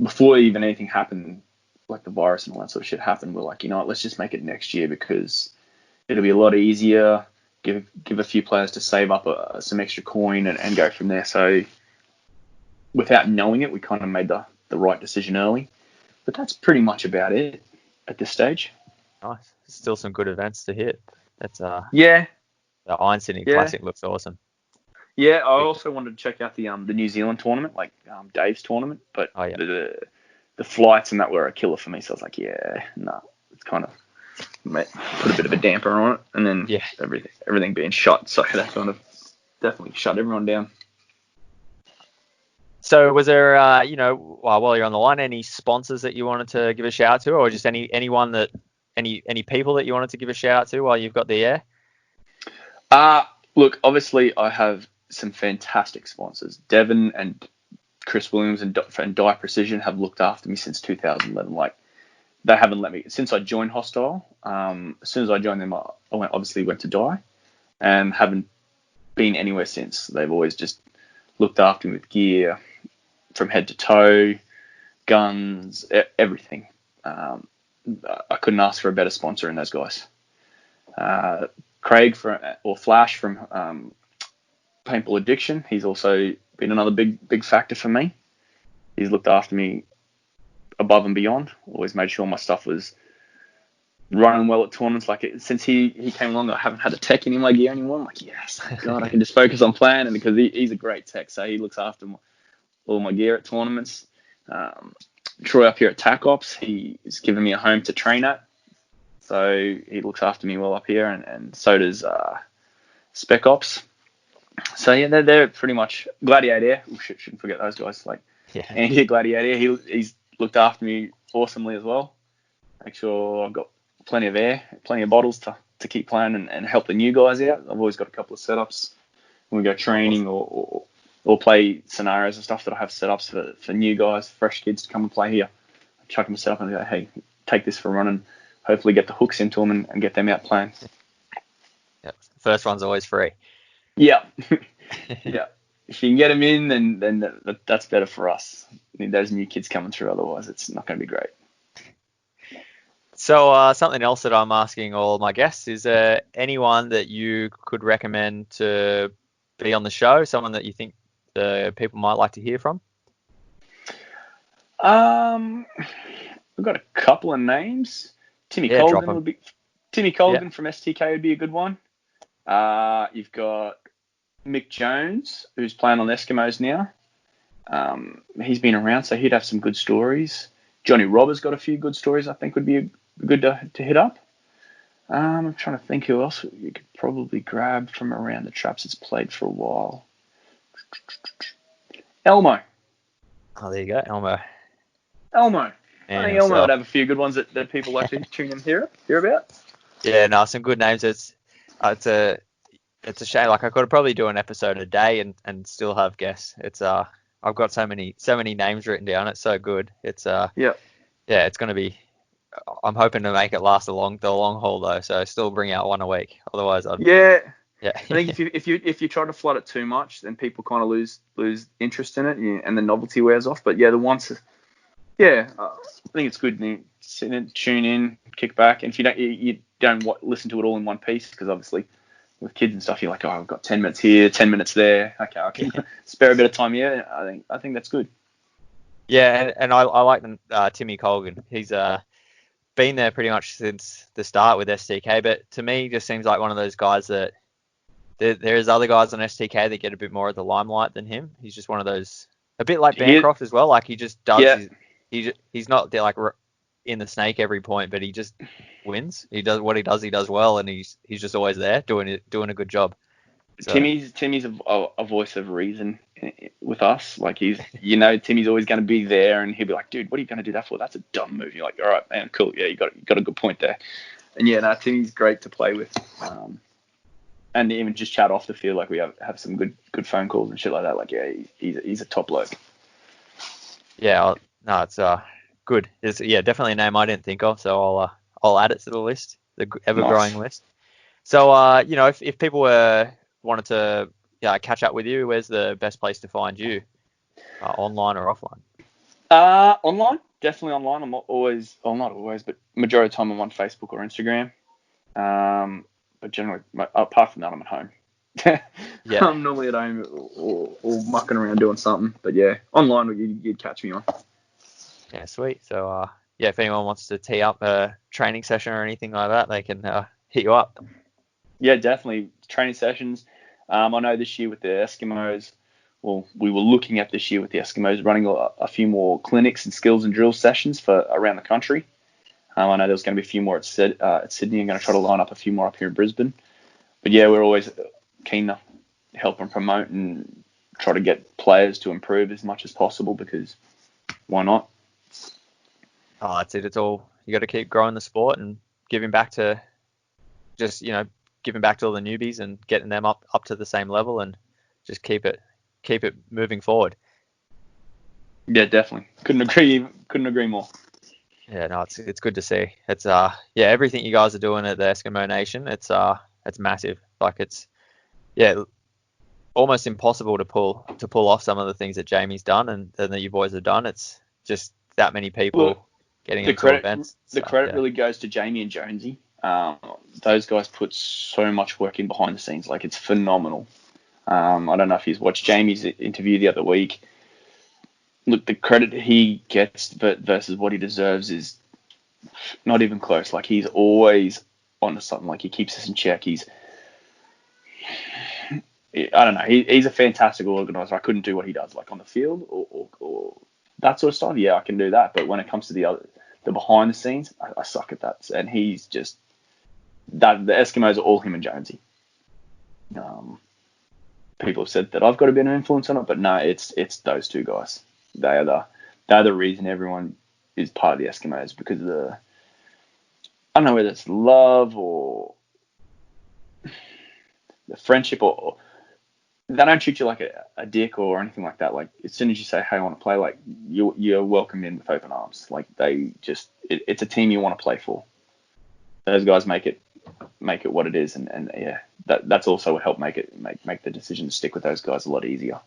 Speaker 1: before even anything happened, like the virus and all that sort of shit happened, we're like, you know what, let's just make it next year, because it'll be a lot easier. give a few players to save up some extra coin and go from there. So without knowing it, we kind of made the right decision early. But that's pretty much about it at this stage.
Speaker 2: Nice. Still some good events to hit. That's
Speaker 1: Yeah.
Speaker 2: The Iron Sydney
Speaker 1: Yeah.
Speaker 2: Classic looks awesome.
Speaker 1: Yeah, I also wanted to check out the New Zealand tournament, like Dave's tournament, but the flights and that were a killer for me. So I was like, it's kind of put a bit of a damper on it, and then everything being shut, so that kind of definitely shut everyone down.
Speaker 2: So was there, while you're on the line, any sponsors that you wanted to give a shout out to, or just any people that you wanted to give a shout out to while you've got the air?
Speaker 1: Look, obviously I have some fantastic sponsors. Devon and Chris Williams and Dye Precision have looked after me since 2011. Like, they haven't let me since I joined Hostile. As soon as I joined them, I went to Dye, and haven't been anywhere since. They've always just looked after me with gear from head to toe, guns, everything. I couldn't ask for a better sponsor in those guys. Craig Flash from Paintball Addiction. He's also been another big factor for me. He's looked after me above and beyond. Always made sure my stuff was running well at tournaments. Like, since he came along, I haven't had a tech in my gear anymore. I'm like, yes, God, I can just focus on playing. And because he's a great tech, so he looks after all my gear at tournaments. Troy up here at TAC Ops, he's given me a home to train at. So he looks after me well up here, and so does Spec Ops. So yeah, they're pretty much Gladiator. Shouldn't forget those guys. Like, Andy at Gladiator, he's looked after me awesomely as well. Make sure I've got plenty of air, plenty of bottles to keep playing and help the new guys out. I've always got a couple of setups when we go training or play scenarios and stuff that I have setups for new guys, fresh kids to come and play here. I chuck them a setup and go, hey, take this for a run, and hopefully get the hooks into them and get them out playing.
Speaker 2: Yep. First one's always free.
Speaker 1: Yeah. Yeah. If you can get them in, then that's better for us. I mean, those new kids coming through, otherwise it's not going to be great.
Speaker 2: So something else that I'm asking all my guests, is there anyone that you could recommend to be on the show, someone that you think the people might like to hear from?
Speaker 1: We've got a couple of names. Timmy Colgan from STK would be a good one. You've got Mick Jones, who's playing on Eskimos now. He's been around, so he'd have some good stories. Johnny Roberts got a few good stories I think would be good to hit up. I'm trying to think who else you could probably grab from around the traps that's played for a while. Elmo.
Speaker 2: Oh, there you go, Elmo.
Speaker 1: I think Elmo would have a few good ones that people like to tune in hear about. Yeah,
Speaker 2: no, some good names. It's a shame. Like, I could probably do an episode a day and still have guests. I've got so many names written down. It's so good. It's it's going to be. I'm hoping to make it last the long haul though. So still bring out one a week. Otherwise, I
Speaker 1: think if you try to flood it too much, then people kind of lose interest in it, and the novelty wears off. But the ones, I think it's good to sit in, tune in, kick back, and if you don't listen to it all in one piece, because obviously with kids and stuff, you're like, I've got 10 minutes here, 10 minutes there. Okay, I can spare a bit of time here. I think that's good.
Speaker 2: Yeah, and I like Timmy Colgan. He's been there pretty much since the start with STK, but to me, just seems like one of those guys that there's other guys on STK that get a bit more of the limelight than him. He's just one of those, a bit like Bancroft as well. Like, he just does. Yeah. He's not there like in the snake every point, but he just wins. He does what he does well, and he's just always there doing a good job. So.
Speaker 1: Timmy's a voice of reason with us. Like, Timmy's always going to be there, and he'll be like, dude, what are you going to do that for? That's a dumb move. You're like, all right, man, cool. Yeah, you got a good point there. And Timmy's great to play with. And even just chat off the field, like we have some good phone calls and shit like that. Like, he's a top bloke. Yeah,
Speaker 2: no, it's good. It's definitely a name I didn't think of, so I'll add it to the list, the ever-growing list. So if people wanted to catch up with you, where's the best place to find you, online or offline?
Speaker 1: Online, definitely online. I'm not always, but majority of the time I'm on Facebook or Instagram. but generally, apart from that, I'm at home.
Speaker 2: Yeah.
Speaker 1: I'm normally at home or mucking around doing something. But yeah, online you'd catch me on.
Speaker 2: Yeah, sweet. So, yeah, if anyone wants to tee up a training session or anything like that, they can hit you up.
Speaker 1: Yeah, definitely. Training sessions. I know this year with the Eskimos, well, we were looking at this year with the Eskimos running a few more clinics and skills and drill sessions for around the country. I know there's going to be a few more at Sydney. I'm going to try to line up a few more up here in Brisbane. But yeah, we're always keen to help and promote and try to get players to improve as much as possible, because why not?
Speaker 2: Oh, that's it. It's all, you got to keep growing the sport and giving back to giving back to all the newbies and getting them up to the same level, and just keep it moving forward.
Speaker 1: Yeah, definitely. Couldn't agree more.
Speaker 2: Yeah, no, it's good to see. It's everything you guys are doing at the Eskimo Nation, it's massive. Like, it's almost impossible to pull off some of the things that Jamie's done and that you boys have done. It's just that many people getting into events.
Speaker 1: The credit really goes to Jamie and Jonesy. Those guys put so much work in behind the scenes. Like, it's phenomenal. I don't know if he's watched Jamie's interview the other week. Look, the credit he gets versus what he deserves is not even close. Like, he's always onto something. Like, he keeps us in check. I don't know. He's a fantastic organizer. I couldn't do what he does, like on the field or that sort of stuff. Yeah, I can do that. But when it comes to the behind the scenes, I suck at that. And he's just that. The Eskimos are all him and Jonesy. People have said that I've got a bit of influence on it, but no, it's those two guys. They're the reason everyone is part of the Eskimos, because of I don't know whether it's love or the friendship, or they don't treat you like a dick or anything like that. Like, as soon as you say, hey, I want to play, like, you're welcomed in with open arms. Like, they just, it's a team you want to play for. Those guys make it what it is, and yeah, that's also what helped make the decision to stick with those guys a lot easier.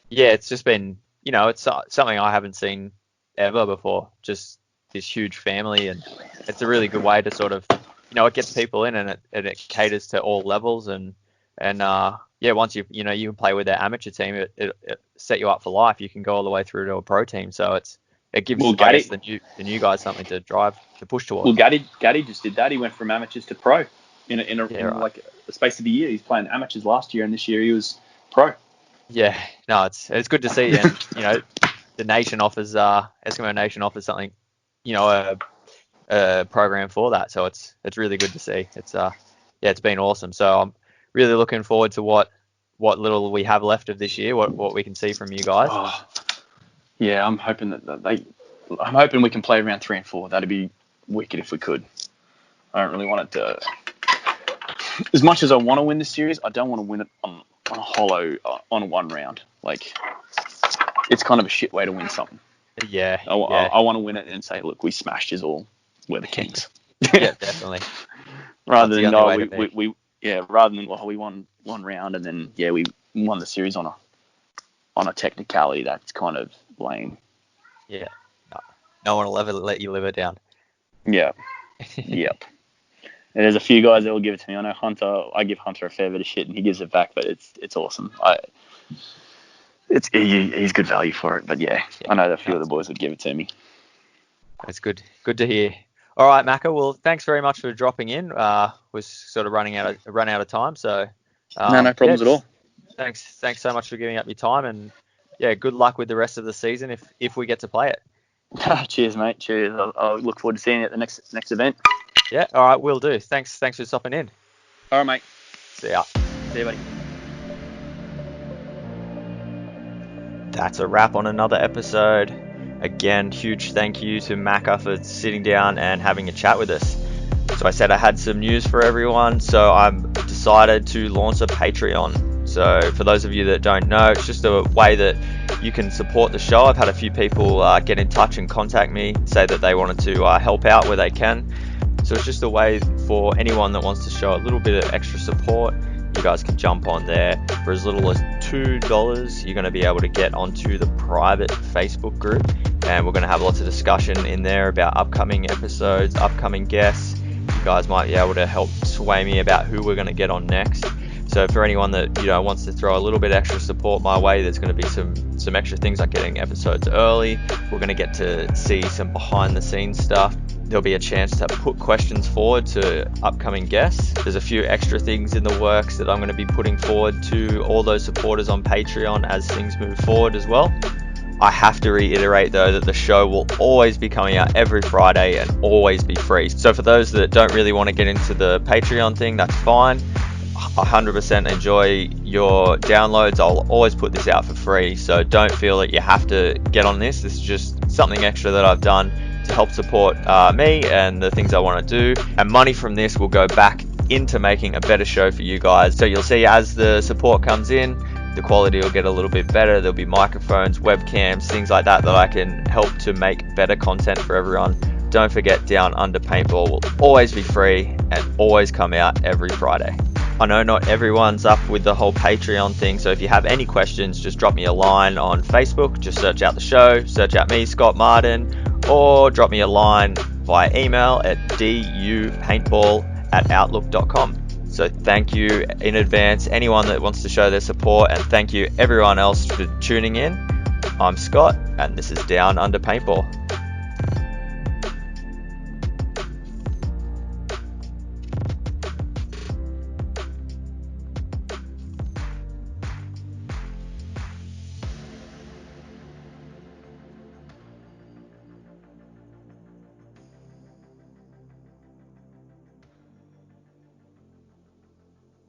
Speaker 2: Yeah, it's just been, it's something I haven't seen ever before. Just this huge family, and it's a really good way to sort of, it gets people in, and it caters to all levels, and once you can play with their amateur team, it set you up for life. You can go all the way through to a pro team, so it gives the new guys something to push towards.
Speaker 1: Well, Gaddy just did that. He went from amateurs to pro in like the space of a year. He's playing amateurs last year, and this year he was pro.
Speaker 2: Yeah, no, it's good to see, and the nation offers Eskimo Nation offers something, a program for that, so it's really good to see. It's been awesome. So I'm really looking forward to what little we have left of this year, what we can see from you guys.
Speaker 1: Oh, yeah, I'm hoping I'm hoping we can play around 3 and 4. That'd be wicked if we could. I don't really want it to. As much as I want to win this series, I don't want to win it on a hollow on one round. Like, it's kind of a shit way to win something.
Speaker 2: Yeah.
Speaker 1: I want to win it and say, look, we smashed us all. We're the kings.
Speaker 2: Yeah, definitely.
Speaker 1: rather than we won one round and then we won the series on a technicality. That's kind of lame.
Speaker 2: Yeah. No one will ever let you live it down.
Speaker 1: Yeah. Yep. And there's a few guys that will give it to me. I know Hunter. I give Hunter a fair bit of shit, and he gives it back. But it's awesome. He's good value for it. But I know that a few of the boys would give it to me.
Speaker 2: That's good. Good to hear. All right, Macca. Well, thanks very much for dropping in. Was sort of running out of time, so
Speaker 1: no problems at all.
Speaker 2: Thanks so much for giving up your time, and good luck with the rest of the season if we get to play it.
Speaker 1: Cheers, mate. Cheers. I'll look forward to seeing you at the next event.
Speaker 2: Yeah. All right. Will do. Thanks for stopping in.
Speaker 1: All right, mate.
Speaker 2: See ya.
Speaker 1: See you, buddy.
Speaker 2: That's a wrap on another episode. Again, huge thank you to Macca for sitting down and having a chat with us. So I said I had some news for everyone, so I've decided to launch a Patreon. So for those of you that don't know, it's just a way that you can support the show. I've had a few people get in touch and contact me, say that they wanted to help out where they can. So it's just a way for anyone that wants to show a little bit of extra support. You guys can jump on there for as little as $2. You're going to be able to get onto the private Facebook group, and we're going to have lots of discussion in there about upcoming episodes, upcoming guests. You guys might be able to help sway me about who we're going to get on next. So for anyone that wants to throw a little bit extra support my way, there's going to be some extra things like getting episodes early. We're going to get to see some behind the scenes stuff. There'll be a chance to put questions forward to upcoming guests. There's a few extra things in the works that I'm going to be putting forward to all those supporters on Patreon as things move forward as well. I have to reiterate though that the show will always be coming out every Friday and always be free. So for those that don't really want to get into the Patreon thing, that's fine. 100% enjoy your downloads. I'll always put this out for free, so don't feel that you have to get on this. This is just something extra that I've done to help support me and the things I want to do, and money from this will go back into making a better show for you guys. So you'll see as the support comes in, the quality will get a little bit better. There'll be microphones, webcams, things like that I can help to make better content for everyone. Don't forget, Down Under Paintball will always be free and always come out every Friday. I know not everyone's up with the whole Patreon thing, so if you have any questions, just drop me a line on Facebook. Just search out the show, search out me, Scott Martin, or drop me a line via email at dupaintball@outlook.com. So thank you in advance, anyone that wants to show their support, and thank you everyone else for tuning in. I'm Scott, and this is Down Under Paintball.